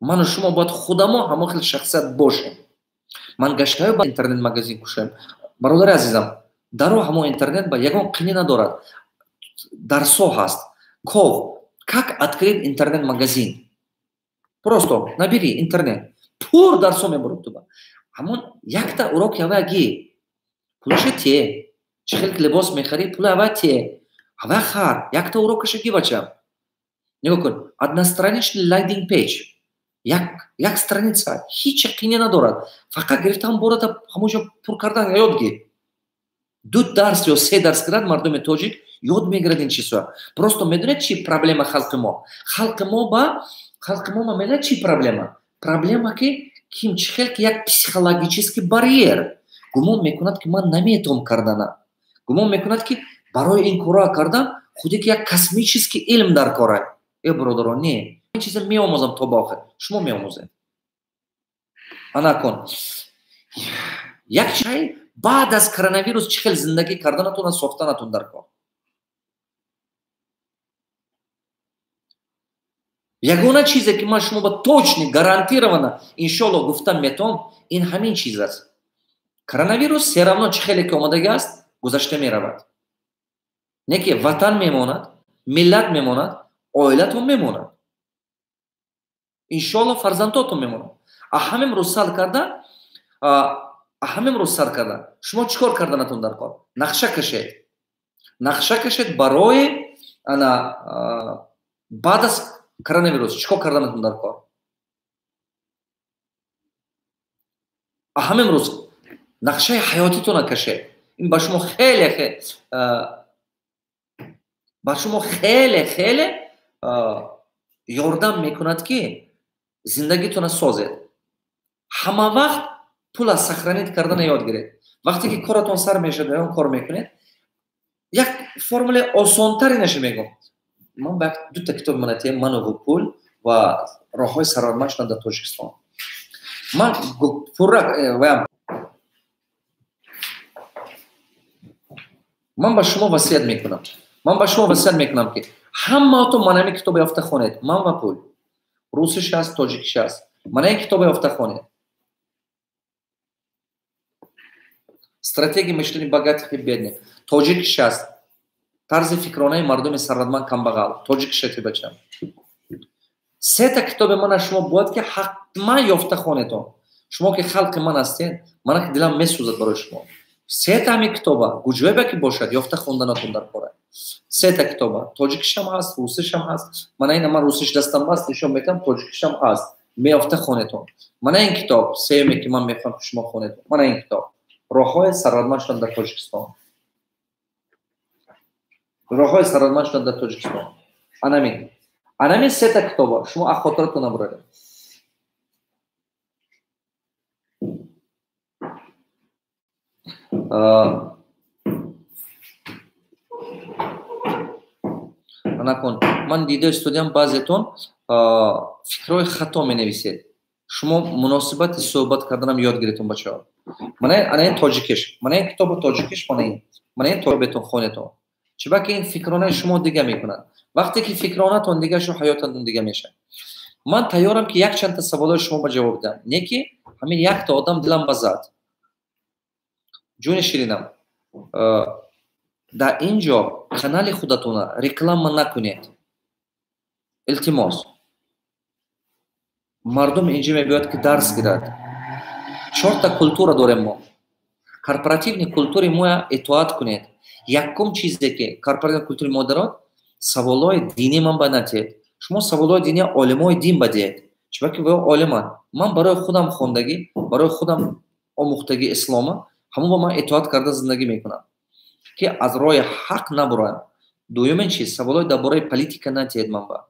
ману шумо бояд худамо ҳамон хел шахсият бошем. ман гаштаю ба интернет магазин кушем. бародари азизам, даро ҳамон интернет ба ягон қини надорад. Дарсо ҳаст. Как открыть интернет-магазин? Просто набери интернет. Пур дарсо мебарад туба. ҳамон якта урок ява ги. Пулаша те. Чӣ хел либос мехарӣ, пула ява те. Ҳава хар. Якта урокаша ги бачам. Нигоҳ кун. Одностраничный лендинг пейдж. Як страница ҳеҷ қине надорад. Фақат гирифтан борада ҳамонҷо пур кардан ёд гир. 2 дарс ё 3 дарс гирад мардуми тоҷик ёд мегирад ин чизҳо. Просто медонед чӣ проблема халқи мо? Халқи мо медонед чӣ проблема? Проблема ки ким чӣ хел ки як психологический барьер. Гумон мекунад ки ман наметавонам кардана. Гумон мекунад ки барои ин кора кардан худи ки як космический илм дар кора. Бародарон, не. ин чиза меомӯзам то ба охир. Шумо меомӯзед. Ана кун. Як чай баъд аз коронавирус чӣ хел зиндагӣ карданатон аз сохтанатон дар кор. ягона чизе ки ман шумо ба точно гарантированно иншоалло гуфтам метавонам, ин ҳамин чиз аст. Коронавирус все равно чӣ хеле ки омадагӣ аст, гузашта меравад. Не ки ватан мемонад, миллат мемонад, оилатон мемонад. Иншоалло фарзандотон мемонад. Ҳамимрӯз сар кардан. Шумо чӣ кор карданатон дар кор? Нақша кашед. Нақша кашед барои баъд аз коронавирус чӣ кор карданатон дар кор? Ҳамимрӯз нақшаи ҳаётитона кашед. Ин ба шумо хеле ёрдам мекунад ки зиндагитона созед. Ҳама вақт пула сохранит кардана ёд гиред. Вақте ки коратон сар мешавад, он кор мекунед, як формулаи осонтари наша мегум. Ман ба дута китоб монатем «Манову пул» ва «Роҳҳои сарватманд шудан дар Тоҷикистон». Ман ба шумо васият мекунам ки ҳамаатон манами китоби ёфта хонед. «Ман ва пул». Русиш аст, тоҷикиш аст. Манами китоби ёфта хонед. Стратегия мышления богатых и бедных. Тоҷикиш аст. Тарзи фикронаи мардуми сарватманд камбағал. Тоҷикиш аст бачам. Сета китоби мана шумо бояд ки ҳатман ёфта хонедон. Шумо ки халқи ман ҳастед, мана ки дилам месӯзад барои шумо. Сета ҳами китоба гуҷоеба ки бошад ёфта хонданатон дар кора. Сета китоба тоҷикишам ҳаст, русишам ҳаст. Ман русиш дастам аст, нишон метам, тоҷикишам аст. Меёфта хонедон. Мана ин китоб сеюме ки ман мехоҳам ки шумо хонедон. Мана ин китоб «Роҳҳои сарватманд шудан дар Тоҷикистон». «Роҳҳои сарватманд шудан дар Тоҷикистон». Анамин сета китоба шумо хотиратон набуред. Ман дида истодиам баъзетон фикрҳои хато менависед. Шумо муносибати суҳбат карданам ёд гиритон бачаҳо. Ана ин тоҷикиш. Мана ин китоби тоҷикиш, мана ин тобетон хонетон. Чибаки ин фикронаи шумо дига мекунад. Вақте ки фикронатон дига шу ҳаётатон дига мешавад. Ман тайёрам ки якчандта саволои шумо ба ҷавоб дам. Не ки ҳамин якта одам дилам ба зад. ҷуни ширинам, дар ин ҷо канали худатона реклама накунед. Илтимос. Мардум инҷо мебиёд ки дарс гирад. 4 культура дорем мо. Корпоративни культури мо итоат кунед. Якум чизе ки корпоративни культури мо дорад, саволои динӣ ман ба натед. Шумо саволои динӣ олимои дин ба диҳед. Чунки во олиман. Ман барои худам хондагӣ, барои худам омӯхтагӣ ислома, ҳамон ба ман итоат карда зиндагӣ мекунам. Ки аз роҳи ҳақ набураям. Дуюмин чиз, саволои дар бораи политика натиҳед ман ба.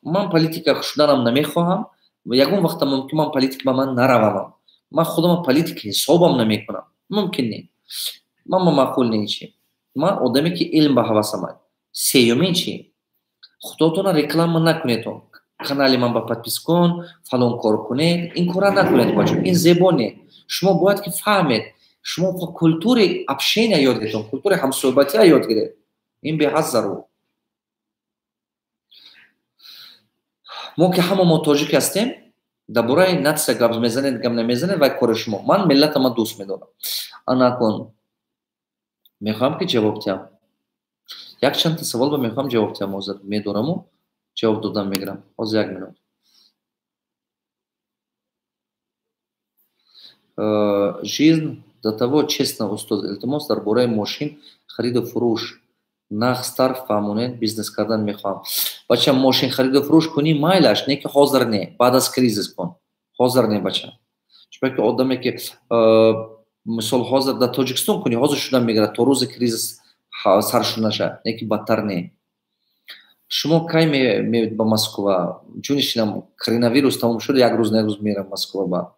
Ман политика шуданам намехоҳам. Ягон вақта мумкин ман политика ба ман наравам. Ман худам политика ҳисобам намекунам. Мумкин не. Ман маъқул не чи. Ман одаме ки илм ба ҳавасамад. Сеюмин чи? Худотона реклама накунедон. Канали ман ба подпис кун, фалон кор кунед. Ин кора накунед бачо. Ин зебо не. Шумо бояд ки фаҳмед. Шумо культури общения ёд гиред, культури ҳамсӯҳбатия ёд гиред. Ин беҳад зарур. Мо ки ҳама мо тоҷик ҳастем, дар бораи натсия гап мезанед, гап намезанед ва кори шумо. Ман миллатама дӯст медорам. Анакун мехоҳам ки ҷавоб диҳам. Якчандта савол ба мехоҳам ҷавоб диҳам ҳозир. Медораму ҷавоб додан мегирам. Ҳозир 1 минут. Жизнь до того честно, устоз. Илтимос дар бораи мошин хариду фурӯш нах старф фаҳмонед, бизнес кардан мехоҳам. Бача мошин хариду фурӯш кунӣ майлаш, не ки ҳозир не, баъд аз кризис кун. Ҳозир не бача. Чунки одаме ки мисол ҳозир дар Тоҷикистон кунӣ, ҳозир шудан мегирад то рӯзи кризис саршуд наша, не ки бадтар не. Шумо кай меед ба Москва? Ҷуни шинам коронавирус тамом шуд, як рӯз мерам Москва ба.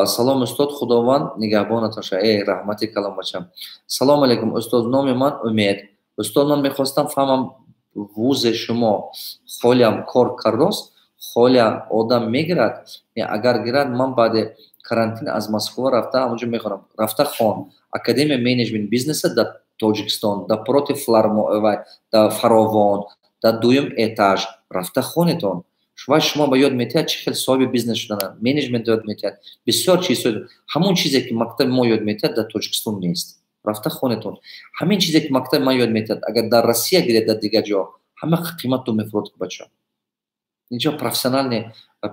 Салом устод, худованд нигаҳбонатон шавад. Раҳмати калом бачам. Салом алейкум устод, номи ман Умед. Устод, ман мехостам фаҳмам вузи шумо холиам кор кардост? Холия одам мегирад? Агар гирад, ман баъди карантин аз Москва рафта ҳамонҷо мехонам. Рафта хон Академия менеҷмент бизнеса дар Тоҷикистон, дар проти Фаровон, дар дуюм этаж рафта хонетон ва шумо ба ёд метиҳад чӣ хел соҳиби бизнес шудананд, менеҷмент ёд метиҳад, бисёр чизҳо, ҳамон чизе ки мактаби мо ёд метиҳад дар Тоҷикистон нест. Рафта хонетон ҳамин чизе ки мактаби ман ёд метиҳад агар дар Россия гиред дар дигар ҷо ҳама қимату мефурӯд бача. Инҷо профессиональный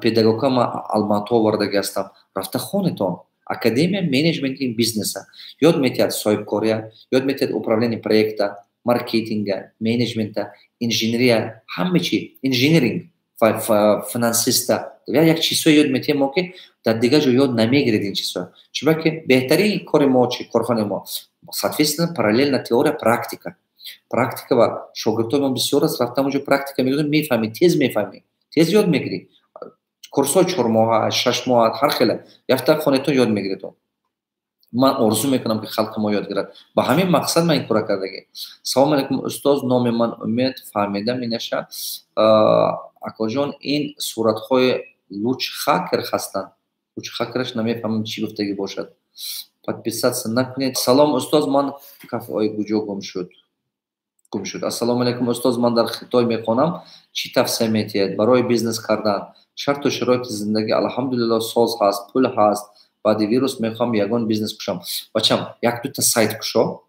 педагогка ман Алматы овардаги ҳастам. Рафта хонетон академия менеҷменти бизнеса ёд метиҳад соҳибкория, ёд метиҳад управление проекта, маркетинга, менеҷмента, инженерия, ҳама чӣ, инженеринг, финансиста, як чизҳо ёд метиҳем мо ки дар дигар ҷо ёд намегиред ин чизҳо. Чуба ки беҳтарин кори мо чи корхонаи мо соответственно параллельно теория практика. Практика ва шогирдои мо бисёр аст рафтан онҷо практика мегирем, мефаҳмӣ, тез ёд мегирӣ. Курсҳои 4 моҳа, 6 моҳа ҳар хеле яфта хонетон ёд мегиред. Ман орзу мекунам ки халқи мо ёд гирад. Ба ҳамин мақсад ман ин кора кардаги. Салом алейкум устоз, номи ман Умед, фаҳмида менаша. Акоҷон, ин суратҳои Луч Хакер ҳастанд. Луч Хакераш намефаҳмам чӣ гуфтагӣ бошад. Подписаться накунед. Салом устоз, ман ой куҷо гум шуд. Ассалому алейкум устоз, ман дар Хитой мехонам. Чӣ тавсия метиҳед барои бизнес кардан? Шарту шароити зиндагӣ алҳамдулиллаҳ соз ҳаст, пул ҳаст. Баъди вирус мехоҳам ягон бизнес кушам. Бачам, 1-2 та сайт кушо.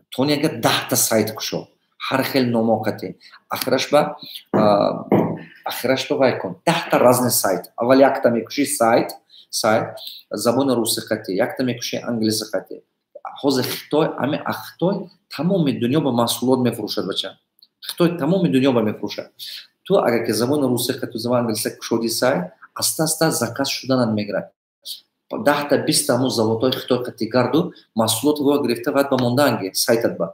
Тони агар 10 та сайт кушо. Ҳар хел номоқати. Ахираш ба вай кун. 10 та разный сайт. Аввал якта мекуши сайт, забони руси хати, якта мекуши англиси хати. Ҳозир Хитой, Хитой тамоми дунё ба маҳсулот мефурӯшад бача. Хитой тамоми дунё ба мефурӯшад. Ту агар ки забони руси хати, забони англиси кушоди сайт, аста-аста заказ шуданат мегирад. 10 та 20 та ҳамун заводҳои Хитой қати гарду маҳсулоти ва гирифта ваъд ба монданги сайтат ба.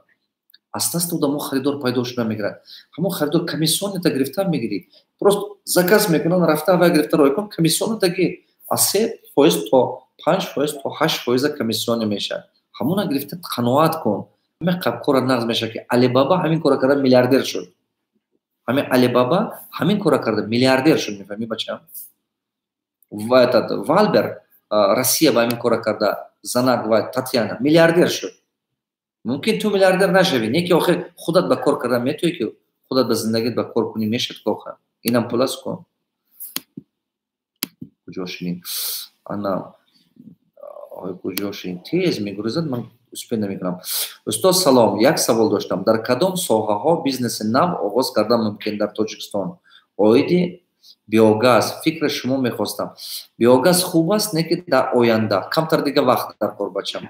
Аста-аста одамо харидор пайдо шуда мегирад. Ҳамон харидор комиссионита гирифта мегирӣ. Просто заказ мекунад, рафта ва гирифта ройкун комиссионита гир. Аз 3% то 5% то 8% комиссиони мешавад. ҳамуна гирифта қаноат кун. Ҳамин кора нағз мешавад ки Алибаба ҳамин кора карда миллиардер шуд. Алибаба ҳамин кора карда миллиардер шуд, мефаҳмӣ бачам? Ва этот Валбер Россия ба ҳамин кора карда, Занак ва Татьяна миллиардер шуд. Мумкин ту миллиардер нашавӣ, не ки охир худат ба кор кардан метавоӣ ки худат ба зиндагият ба кор кунӣ мешад ки охир. Инам пулас кун. Куҷо шудин? Ана куҷо шудин? Тез мегурезад, ман успеҳ намекунам. Устоз салом, як савол доштам. Дар кадом соҳаҳо бизнеси нав оғоз кардан мумкин дар Тоҷикистон? Оиди биогаз, фикри шумо мехостам. Биогаз хуб аст, не ки дар оянда, камтар дига вақт дар кор бачам.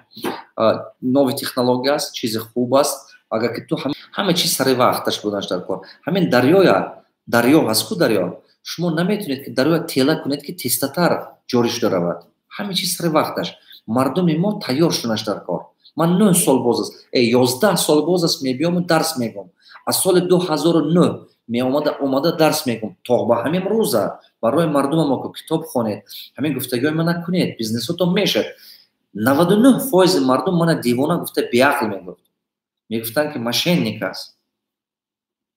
Нови технология аст, чизи хуб аст. Агар ки ту ҳама чиз сари вақташ буданаш дар кор. Ҳамин дарё аст ку дарё. Шумо наметавонед ки дарё тела кунед ки тезтар ҷорӣ шуда равад. Ҳама чиз сари вақташ. Мардуми мо тайёр шудаш дар кор. Ман 9 сол боз аст, 11 сол боз аст мебиёму дарс мегӯм. Аз соли 2009 омада дарс мегӯм. То ба ҳамин рӯза барои мардума мо ки китоб хонед, ҳамин гуфтагиҳои мана кунед, бизнесотон мешад. 99% мардум мана дивона гуфта беақл мегуфт. Мегуфтанд ки мошенник аст.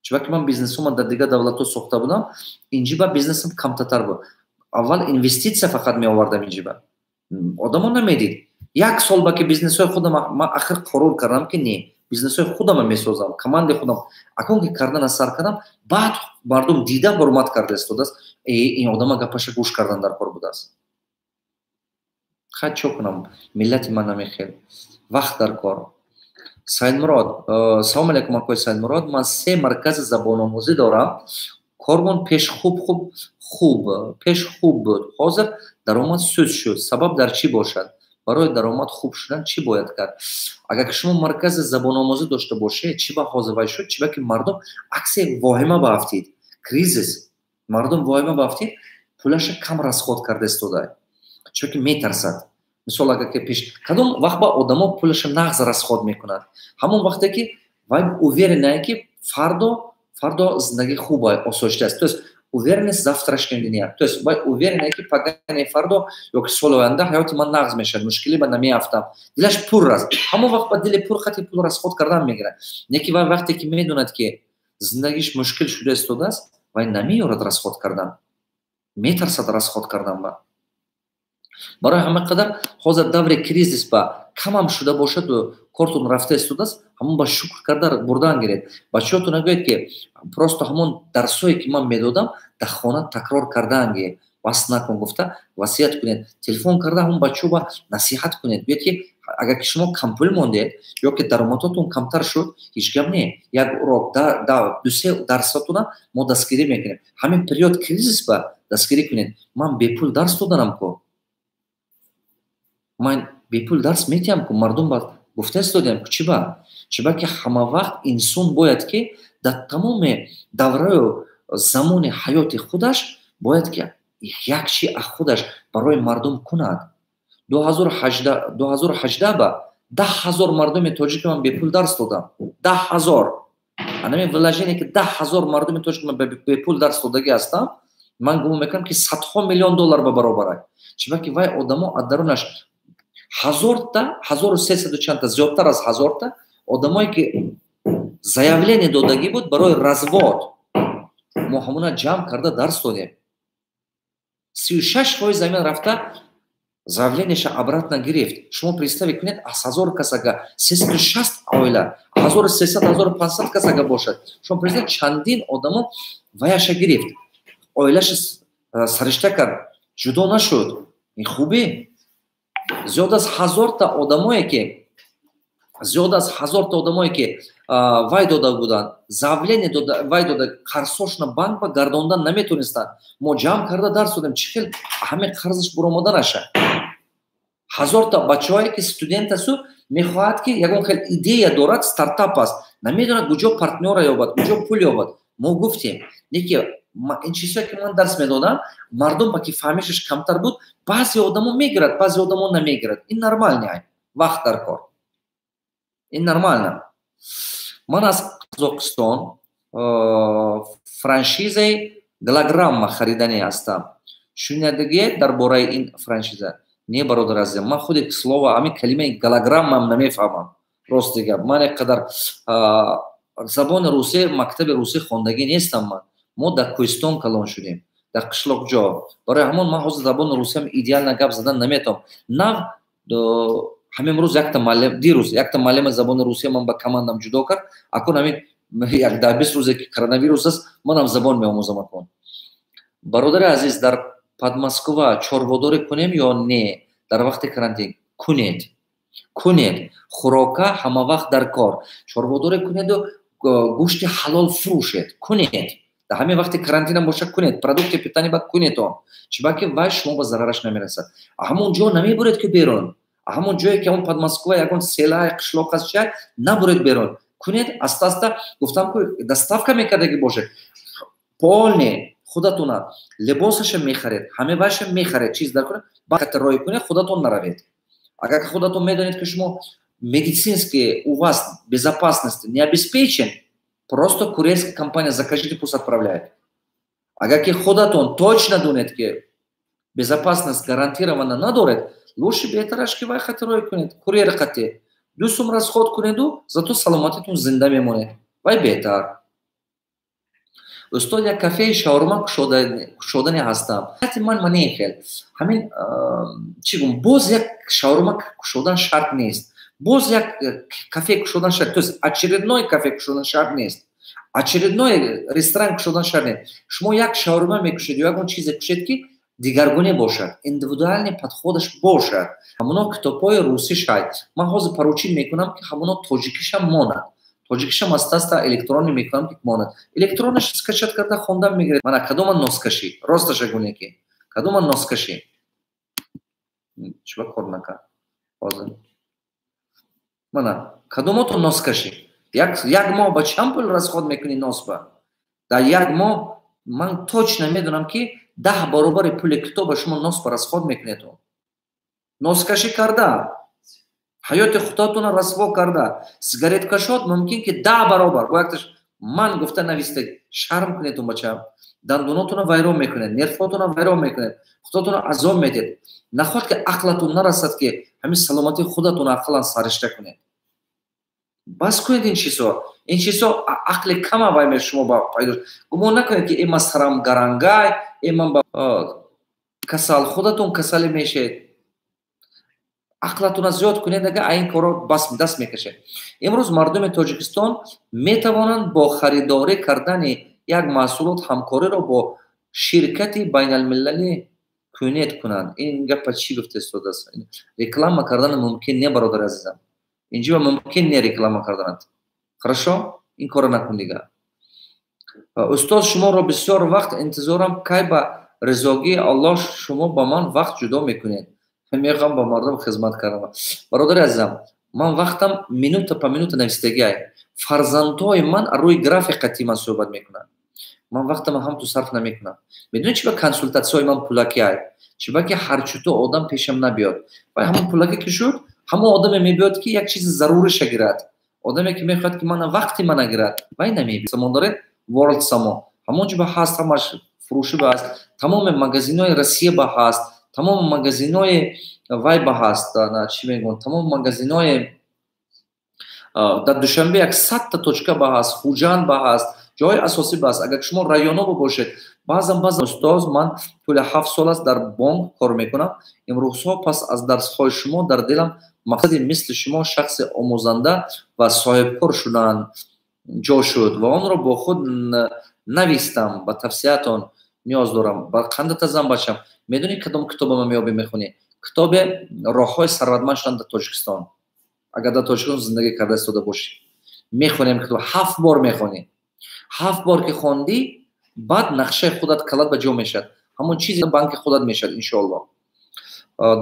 Чуба ки ман бизнесума дар дигар давлатҳо сохта будам, инҷиба бизнесам камтар буд. Аввал инвеститсия фақат меовардам инҷиба. Одамо намедид. 1 сол ба ки бизнесҳои худам ман ахир қарор кардам ки не, бизнесҳои худам месозам, командаи худам. Акон ки кардан аз сар кардам, баъд мардум дида ҳурмат карда истодааст. Ин одама гапаша гӯш кардан дар кор будааст. Хай чо кунам, миллати ман намехел. Вақт дар кор. Саидмурод, салом алейкум акои Саидмурод, ман 3 маркази забономӯзӣ дорам. Кормон пеш хуб буд. Ҳозир даромад суст шуд. Сабаб дар чӣ бошад? Барои даромад хуб шудан чӣ бояд кард? Агар ки шумо маркази забономӯзӣ дошта бошед, чӣ ба ҳозир вай шуд? Чӣ ба ки мардум аксия воҳима баафтид. Кризис. Мардум воҳима баафтид, пулаша кам расход карда истодаанд. Чӣ ки метарсад. Мисол агар ки пеш кадом вақт ба одамо пулаша нағз расход мекунад. Ҳамон вақте ки вай уверенае ки фардо зиндаги хуба осоишта аст. То есть уверенность завтрашнего дня. То есть вай уверенае ки пагани фардо ёки соли оянда ҳаёти ман нағз мешавад, мушкилӣ ба намеафтам. Дилаш пур аст. Ҳамон вақт ба дили пур хати пул расход кардан мегирад. Не ки вай вақте ки медонад ки зиндагиш мушкил шуда истодааст, вай намеёрад расход кардан. Метарсад расход кардан ба. барои ҳама қадар ҳозир даври кризис ба камам шуда бошаду кортун рафта истодааст, ҳамон ба шукр карда бурдан гиред. Бачаҳотон нагӯед ки просто ҳамон дарсое ки ман медодам дар хона такрор кардаанги бас накун гуфта васият кунед. Телефон карда ҳамон бачаҳо насиҳат кунед. Гӯед ки агар ки шумо кампул мондед ё ки даромадотон камтар шуд, ҳеҷ гап не. Як урок ду-се дарсатона мо дастгирӣ мекунем. Ҳамин период кризис ба дастгирӣ кунед. Ман бепул дарс доданам-ку. Ман бепул дарс метиҳам-ку, мардум ба гуфта истодиам-ку. Чӣ ба ки ҳама вақт инсон бояд ки дар тамоми давраи замони ҳаёти худаш бояд ки як чи аз худаш барои мардум кунад. 2018 ба 10,000 мардуми тоҷик ман бепул дарс додам. 10,000. Анами вложение ки 10,000 мардуми тоҷик ман бепул дарс додагӣ ҳастам, ман гумон мекунам ки садҳо миллион доллар ба баробарай. Чӣ ба ки вай одамо аз дарунаш 1000та, 1300 чанда зиёдтар аз 1000та одамое ки заявление додагӣ буд барои развод. Мо ҳамона ҷамъ карда дарс додем. 36% замин рафта заявлениеша обратно гирифт. Шумо представить кунед, аз 1000 кас ага 360 оила, 1300, 1500 кас ага бошад. Шумо представить чандин одамо ваяша гирифт. Оилаша саришта кард, ҷудо нашуд. Ин хубе. Зиёд аз 1000та одамое ки вай дода буданд, заявление дода, вай дода, қарзошна банк ба гардондан наметонистанд. Мо ҷамъ карда дарс додем, чӣ хел ҳамин қарзаш буромода наша. 1000та бачаҳое ки студент асту мехоҳад ки ягон хел идея дорад, стартап аст, намедонад куҷо партнёра ёбад, куҷо пул ёбад. Мо гуфтем, неки ин чизое ки ман дарс медодам, мардум ба ки фаҳмишаш камтар буд, баъзе одамо мегирад, баъзе одамо намегирад. Ин нормальне, вақт дар кор. Ин нормально. Ман аз Қозоқистон франшизаи Голограмма харидани ҳастам. Шунидагие дар бораи ин франшиза? Не, бародар азизам, ман худи слова, ҳамин калимаи голограммам намефаҳмам. Рости гап. Ман як қадар забони русӣ, мактаби русӣ хондагӣ нестам ман. Мо дар Кӯҳистон калон шудем, дар қишлоқ ҷо. Барои ҳамон ман ҳозир забони русиям идеална гап задан наметавонам. Нав ҳамин рӯз якта муаллим, дирӯз якта муаллими забони русия ман ба командам ҷудо кард. Акун ҳамин як 10-20 рӯзе ки коронавирус аст, манам забон меомӯзам акун. Бародари азиз, дар Подмосква чорводорӣ кунем ё не? Дар вақти карантин кунед. Хӯрока ҳама вақт дар кор. Чорводорӣ кунеду гӯшти ҳалол фурӯшед. Кунед. Дар ҳамин вақти карантинам боша кунед. Продукти питания ба кунед он. Чӣ ба ки вай шумо ба зарараш намерасад. Ҳамон ҷо намебуред ки берун. Ҳамон ҷое ки он Подмосква ягон селаи қишлоқ аст чай, набуред берун. Кунед аста-аста гуфтам ки доставка мекардагӣ бошед. Полне худатона либосаша мехаред, ҳамеваша мехаред, чиз дар кунед, баъд роҳӣ кунед, худатон наравед. Агар худатон медонед ки шумо медицински у вас безопасности не обеспечен, просто курьерская компания закажите, пусть отправляет. Агар ки худатон точно донед ки безопасность гарантирована надоред, лучше беҳтараш ки вай хати роҳӣ кунед, курьер хати 2 сум расход кунеду, зато саломатитон зинда мемонед. Вай беҳтар. Устод як кафеи шаурма кушодане ҳастам. Ҳати ман не хел. Ҳамин чӣ гум, боз як шаурма кушодан шарт нест. Боз як кафе кушодан шарт, то есть очередной кафе кушодан шарт нест. Очередной ресторан кушодан шарт нест. Шумо як шаурма мекушед ё ягон чизе кушед ки дигаргуне бошад, индивидуальный подходаш бошад. Ҳамоно китобҳои русӣ шай. Ман ҳозир паручин мекунам ки ҳамоно тоҷикишам монад. Тоҷикишам аста-аста электронӣ мекунам ки монад. Электронаш скачат карда хондан мегиред. Мана кадома носкаши? Росташа гуне ки. Кадома носкаши? Чиба кор накард? Ҳозир. Мана кадомото носкаши? Як моҳ ба чанд пул расход мекунӣ носба? Дар як моҳ ман точно медонам ки 10 баробари пули китоба шумо носба расход мекунед. Носкаши карда ҳаёти худатонро расво карда, сигареткашот мумкин ки 10 баробар боякташ ман гуфта навистед, шарм кунедтон бача, дандонотонро вайрон мекунед, нервҳотонро вайрон мекунед, худатонро азоб медиҳед. Нахоҳад ки ақлатон нарасад ки ҳамин саломатии худатонро ақлан саришта кунед. Бас кунед ин чизо. Ин чизо ақли кама вай ме шумо ба пайдош. Гумон накунед ки ман сарам гарангай, ман ба касал, худатун касале мешед. ақлатуна зиёд кунед, ага ин коро даст мекашед. имрӯз мардуми Тоҷикистон метавонанд бо харидорӣ кардани як маҳсулот ҳамкориро бо ширкати байналмилалӣ кунед кунанд. ин гапа чӣ гуфта истодааст? реклама кардан мумкин не, бародари азизам. инҷо мумкин не реклама карданад. хорошо, ин коро накун дига. устод, шуморо бисёр вақт интизорам, кай ба ризогии Аллоҳ шумо ба ман вақт ҷудо мекунед. мехоҳам ба мардум хизмат кардам. бародари азизам, ман вақтам минута па минута навистагиай. фарзандҳои ман рӯи графикати ман суҳбат мекунанд. ман вақтам ҳамту сарф намекунам. медонед чӣ ба консултатсияҳои ман пулакиай? чӣ ба ки ҳарчуто одам пешам набиёд. вай ҳамон пулаке ки шуд, ҳамон одаме мебиёд ки як чизи заруриша гирад. одаме ки мехоҳад ки мана вақти мана гирад, вай намебиёд. самон доред World Samo. ҳамон ҷо ба ҳаст, ҳамаш фурӯши ба ҳаст. тамоми магазинҳои Россия ба ҳаст. тамоми магазинҳои вай ба ҳаст. чӣ мегӯянд? тамоми магазинҳои дар Душанбе як 100 та точка ба ҳаст. Хуҷанд ба ҳаст. ҷои асосӣ ба ҳаст. агар шумо районҳо бошед, баъзан устоз, ман тӯли 7 сол аст дар бонк кор мекунам. имрӯзҳо пас аз дарсҳои шумо дар дилам мақсади мисли шумо шахси омӯзанда ва соҳибкор шудан ҷо шуд ва онро бо худ навистам. ба тавсиятон ниёз дорам. ба қанда тазам бачам. медонӣ кадом китоба ма меёбӣ мехонӣ? китоби роҳҳои сарватманд шудан дар Тоҷикистон. агар дар Тоҷикистон зиндагӣ карда истода бошӣ, мехонем китоб 7 бор мехонӣ. 7 бор ки хондӣ, баъд нақшаи худат калад ба ҷо мешад. ҳамон чизи банки худат мешад иншоаллоҳ.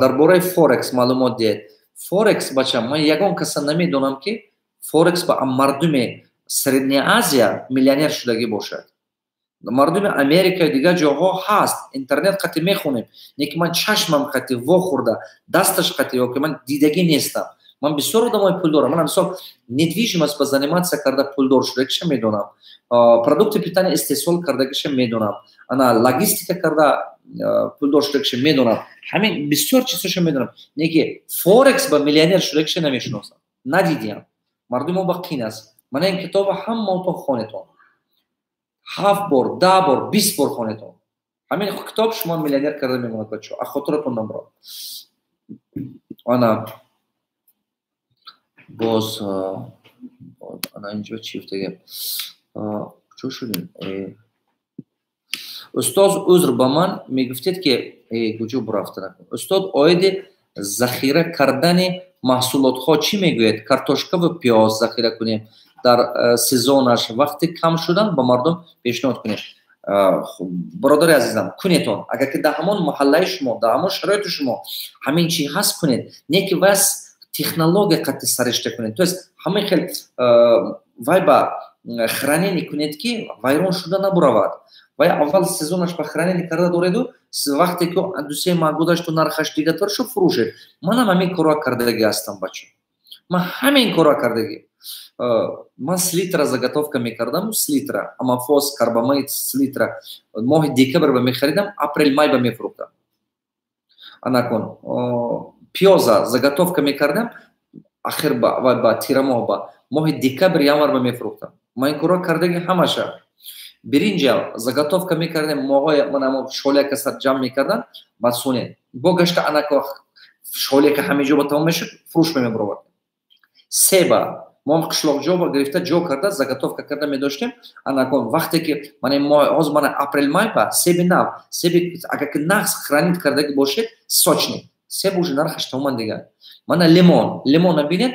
дар бораи форекс маълумот диҳед. форекс бачам, ман ягон каса намедонам ки форекс ба мардуми Средняя Азия миллионер шудагӣ бошад. мардуми Америка и дигар ҷоҳо ҳаст. интернет қати мехонем. не ки ман чашмам қати вохӯрда, дасташ қати, ё ки ман дидагӣ нестам. ман бисёр одамои пулдорам. ман мисол недвижимост ба заниматсия карда пулдор шудагиша медонам. продукти питания истеҳсол кардагиша медонам. ана логистика карда пулдор шудагиша медонам. ҳамин бисёр чизоша медонам. не ки форекс ба миллионер шудагиша намешиносам. надидиам. мардумо ба қин аст. мана ин китоба ҳамаотон хонетон. 7 бор, 10 бор, 20 бор хонетон. ҳамин китоб шумо миллионер карда мемонад бачаҳо. аз хотиратон намбарам. ана боз ана инҷо чӣ гуфтагем? чӯ шудем? устоз, узр ба ман мегуфтед ки куҷо бурафта накун. устод, оиди захира кардани маҳсулотҳо чӣ мегӯяд? картошкаву пиёз захира кунем дар сезонаш, вақти кам шудан ба мардум пешниҳод кунем. бародари азизам, кунетон. агар ки дар ҳамон маҳаллаи шумо, дар ҳамон шароити шумо ҳамин чӣ ҳаст, кунед. не ки вас технология қати саришта кунед. то есть ҳамин хел вай ба хранени кунед ки вайрон шуда набуравад. вай аввал сезонаш ба хранени карда дореду, вақте ки 2-3 маҳ гузашту нархаш дигатар шуд, фурӯшед. манам ҳамин корро кардагӣ ҳастам бачо. ман ҳамин корро кардагӣ. ман слитра заготовка мекардам, слитра амафос, карбамид, слитра моҳи декабр ба мехаридам, апрел май ба мефурӯхтам. анакун пиёза заготовка мекардам, ахир ба тирамоҳ ба моҳи декабр январ ба мефурӯхтам. ман ин корро кардаги ҳамаша. биринҷа заготовка мекардем, моҳои манамо шолияка сар ҷамъ мекардан, баъд соне бо гашта анако шолияка ҳамин ҷо ба тамом мешуд, фурӯш мебаровард. себа мо қишлоқҷо ба гирифта ҷо карда заготовка карда медоштем. анакон вақте ки мана ҳозир мана апрел май ба себи нав, себи агар ки нағз хранид кардаги бошед, сочни себ уже нархаш тамоман дигар. мана лимона бинед,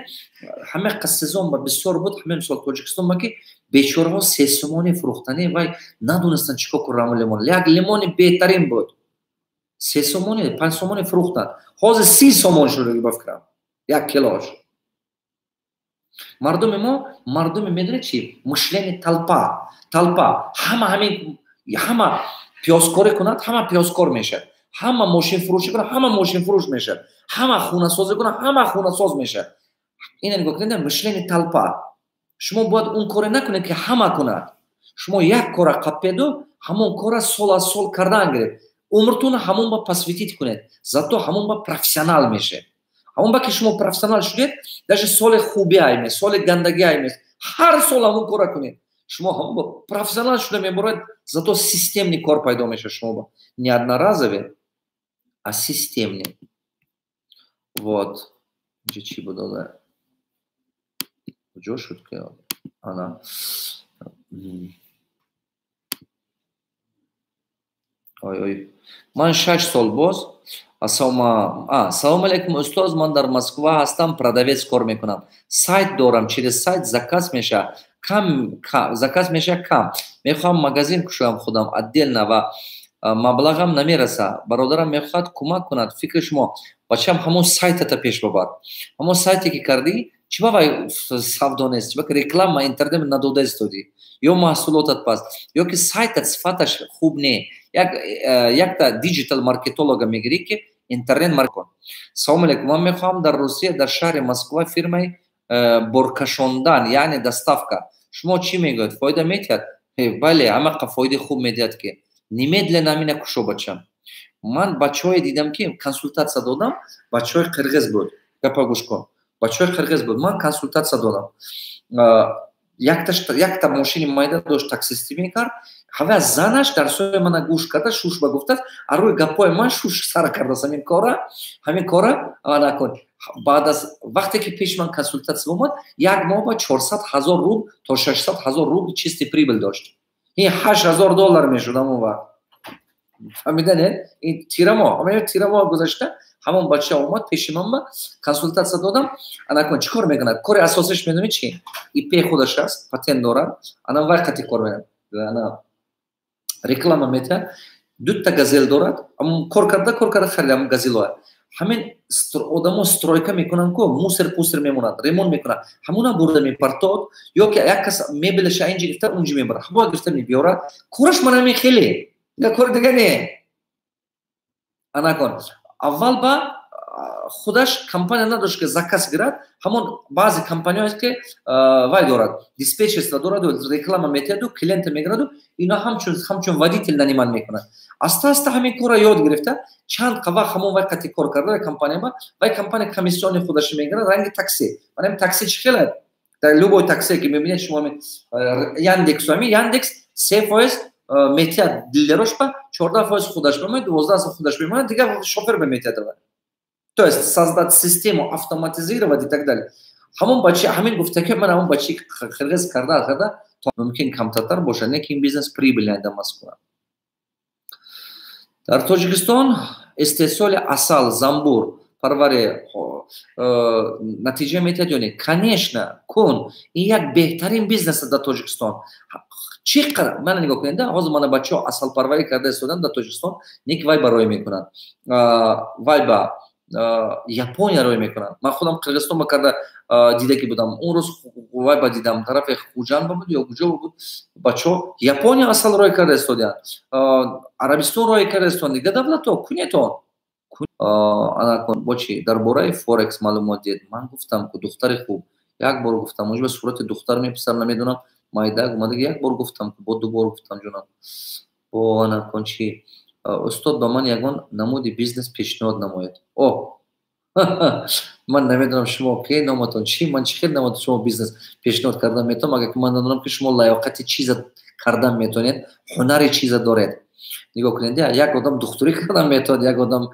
ҳама сезон ба бисёр буд. ҳамин мисол Тоҷикистон ба ки бечораҳо 3 сомони фурӯхтани вай надонистанд чӣ кор кунанд лимон. як лимони беҳтарин буд 3 сомони 5 сомони фурӯхтанд. ҳозир 30 сомон шудаги ба фикрам як килош. мардуми мо, мардуми медонед чӣ? мышлени талпа. ҳама пиёзкорӣ кунад, ҳама пиёзкор мешад. ҳама мошинфурӯшӣ кунад, ҳама мошинфурӯш мешад. ҳама хунасозӣ кунад, ҳама хунасоз мешад. ина нигоҳ кунед, мышлени талпа. шумо бояд он коре накунед ки ҳама кунад. шумо як кора қапеду, ҳамон кора сол аз сол кардан гиред. умртун ҳамон ба посветит кунед. зато ҳамон ба профессионал мешед. ҳамон ба ки шумо профессионал шудед, даже соли хуби аймес, соли гандагӣ аймес, ҳар сол ҳамон кора кунед. шумо ҳамон ба профессионал шуда меборед, зато системный кор пайдо мешад. шумо ба неодноразове а системный. Вот. Чьи будут? Уже шутка. Она. Ой-ой. Ман 6 сол боз. Салом алейкум, устоз, ман дар Москва ҳастам, продавец кор мекунам. Сайт дорам, через сайт заказ меша кам. Мехоҳам магазин кушоям худам отдельно ва маблағам намераса. Бародарам мехоҳад кӯмак кунад. Фикри шумо, бачам ҳамон сайтата пеш бабар. Ҳамон сайте ки кардӣ, чӣ ба вай савдо нест, чӣ ба реклама интернет надода истоди, ё маҳсулотат паст, ё ки сайтат сифаташ хуб не. Якта диджитал маркетолога мегирӣ ки интернет маркетинг. Салом алейкум, ман мехоҳам дар Русия, дар шаҳри Москва фирмаи боркашондан, яъне доставка. Шумо чӣ мегӯед? Фоида метиҳад? Бале, ҳамақа фоидаи хуб медиҳад ки. Немедленно амина кушо бачам. Ман бачаҳое дидам ки консультация додам, бачаҳои қирғиз буд. Гапа гӯш кун. Бачаҳои қирғиз буд. Ман консультация додам. Якта мошини майда дошт, таксистӣ мекард. Ҳава занаш дар сои мана гӯш карда, шуш ба гуфтааст, аз рӯи гапҳои ман шуш сар кардааст. Ҳамин кора накун. Баъд аз вақте ки пеш ман консультация омад, як моҳ ба 400,000 рубл то 600,000 рубл чисти прибыл дошт. ин $8,000 мешуд ҳамон вақт. Фаҳмиданед? Ин тирамо гузашта ҳамон бача омад пеши ман, ба консультация додам. Анакун чӣ кор мекунад? Кори асосиш медонӣ чӣ? ИП худаш аст, патент дорад. Ана вай қати кор мекунад. Ана реклама метиҳад. Дутта газел дорад. Кор карда харида газелоя. Ҳамин одамо стройка мекунанд ку мусор мемонад, ремонт мекунад. Ҳамуна бурда мепартод, ё ки як кас мебелаша инҷа гирифта унҷа мебарад. Ҳамуна гирифта мебиёрад. Кораш ман ҳамин хеле. Я кор дига не. Анакун. Аввал ба худаш компания надошт ки заказ гирад. Ҳамон баъзе компанияҳоест ки вай дорад. Диспетчерство дорад, реклама метиҳаду, клиента мегираду, ино ҳамчун водитель наниман мекунад. Аста ҳамин кора ёд гирифта, чанд вақт ҳамон вай қати кор карда компания ма, вай компания комиссиони худаши мегирад, ранги такси. Манам такси чӣ хелад? Дар любой такси ки мебинед шумо Яндекс, Яндекс 3% метиҳад дилерош ба, 14% худаш бемояд, 12% худаш бемояд, дига шофер беметиҳад. То есть создать систему, автоматизировать и так далее. Ҳамон бачи ҳамин гуфта ки ман ҳамон бачи қирғиз карда то мумкин камтартар бошад, лекин бизнес прибыльный дар Москва. Дар Тоҷикистон истеҳсоли асал, замбур, парвари натиҷа метиҳад ё не? Конечно, кун. Ин як беҳтарин бизнес дар Тоҷикистон. Чӣ қадар мана нигоҳ кунед, ҳозир мана бачаҳо асалпарварӣ карда истодан дар Тоҷикистон, ник вай ба рой мекунанд. Вай ба Япония рой мекунанд. Ман худам Қирғизистон ба карда дида ки будам. Он рӯз вай ба дидам тарафи Хуҷанд буд ё куҷо буд. Бачаҳо Япония асал рой карда истоданд. Арабистон рой карда истоданд. Дига давлатҳо кунетон. Анакун бочи дар бораи форекс маълумот дид. Ман гуфтам ку духтари хуб. Як бор гуфтам, муҷиба сурати духтар меписар намедонам. Майда омада як бор гуфтам, бо ду бор гуфтам ҷонам. О анакун чӣ? Устод ба ман ягон намуди бизнес пешниҳод намояд. Ман намедонам шумо ки номатон чӣ, ман чӣ хел намуд шумо бизнес пешниҳод кардан метавонам, агар ки ман надонам ки шумо лаёқати чиза кардан метавонед, ҳунари чиза доред. Нигоҳ кунед, як одам духтурӣ кардан метавонад, як одам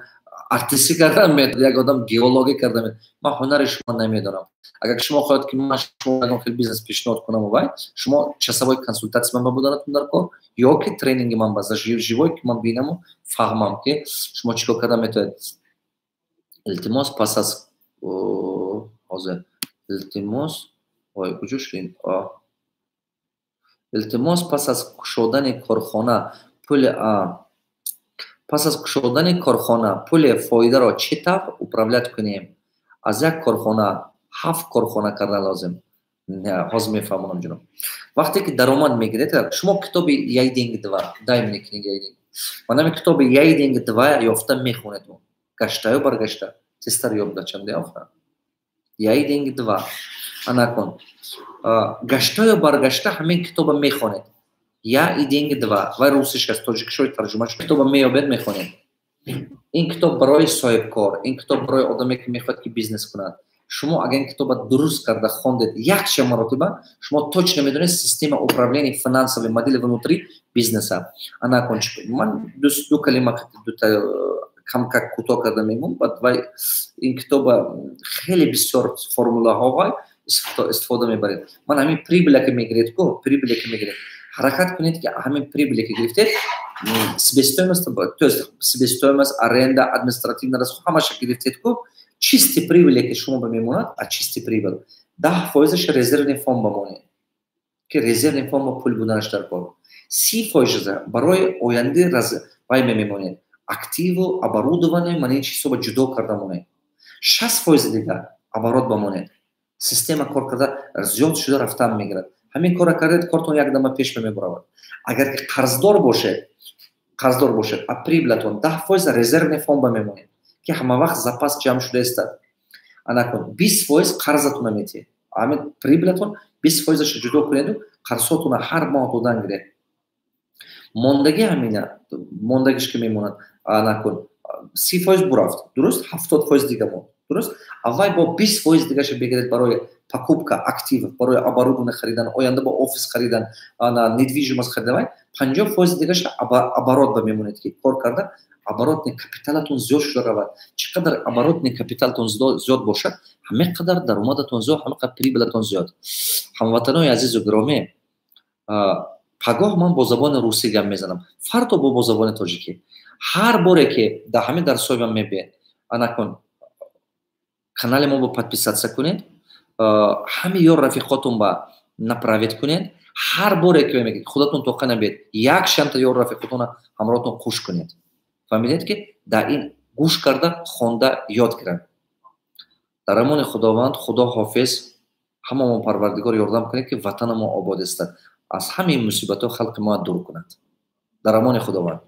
артистӣ кардан метавонад, як одам геологӣ кардан метавонад. Ман ҳунари шумо намедонам. Агар шумо хоҳед ки ман шумо ягон хел бизнес пешниҳод кунам, вай шумо часовой консультация ман буданатон дар кор, ё ки тренинги ман ба живой ки ман бинаму фаҳмам ки шумо чӣ кор кардан метавонед. Илтимос пас аз ҳозир илтимос куҷо шудем? Илтимос пас аз кушодани корхона пули фоидаро чӣ тавр управлят кунем? Аз як корхона 7 корхона кардан лозим. Ҳозир мефаҳмонам ҷаноб. Вақте ки даромад мегиред, шумо китоби Яйдинг 2 дайми книги Яйдинг. Манами китоби Яйдинг 2 ёфта мехонед. Гаштаю баргашта. Тестар ёб дачам деофа. Яйдинг 2. Анакун. Гаштаю баргашта ҳамин китоба мехонед. Яйдинг 2. Вай русишаст, тоҷикишои тарҷума шуда. Китоба меёбед мехонед. Ин китоб барои соҳибкор, ин китоб барои одаме ки мехоҳад ки бизнес кунад. Шумо агар ин китоба дуруст карда хондед якча маротиба, шумо точно медонед система управления финансовой модели внутри бизнеса. Анакун. Ман ду калима камкак кӯтоҳ карда мемон. Баъд вай ин китоба хеле бисёр формулаҳо вай истифода мебаред. Ман ҳамин прибыля ки мегиред ку, прибыля ки мегиред, ҳаракат кунед ки ҳамин прибыля ки гирифтед, себестоимост, то есть себестоимост, аренда, административный расход, ҳамаша гирифтед ку, чисти прибыля ки шумо ба мемонад, а чисти прибыл 10% резервный фонд бамонед, ки резервный фонд ба пул буданаш дар кор. 30% барои оянди вай мемонед, активу, оборудование, ман ин чизҳоро ҷудо карда монед. 60% дигар оборот бамонед. Система кор карда зиёд шуда рафтан мегирад. Ҳамин кора кардед, кортон якдама пеш мебаравад. Агар ки қарздор бошед, а прибылатон 10% резервный фонд ба мемонед, ки ҳама вақт запас ҷамъ шуда истад. Анакун 20% қарзатона метиҳед. Ҳамин прибылатон 20%-аш ҷудо кунеду қарзотона ҳар моҳ додан гиред. Мондаги ҳамина, мондагиш ки мемонад, анакун 30% бурафт, дуруст? 70% дига монд, дуруст? Аввай бо 20% дигаша бигиред барои покупка активов, барои оборудование харидан, оянда бо офис харидан, недвижимост харидан, 50% дигаша оборот ба мемонед ки кор карда, оборотный капиталатон зиёд шуда равад. Чӣ қадар оборотный капиталатон зиёд бошад, ҳамин қадар даромадатон зиёд, ҳамин қадар прибылатон зиёд. Ҳамватанои азизу гиромӣ, пагоҳ ман бо забони русӣ гап мезанам, фарто бо забони тоҷикӣ. Ҳар боре ки дар ҳамин дарсҳои ман мебиед, анакун канали мо бо подписатсия кунед, ҳами ёр рафиқотон ба направед кунед. Ҳар боре ки мегӯед худатон тоқа набиед, як шанта ёр рафиқотона ҳамроҳтон қуш кунед. фаҳмидед ки дар ин гӯш карда хонда ёд гиранд. дар амони худованд, худо ҳофиз, ҳамамон парвардигор ёрдам кунед ки ватанамо обод истад, аз ҳамаи мусибатҳо халқи мо дур кунад. дар амони худованд.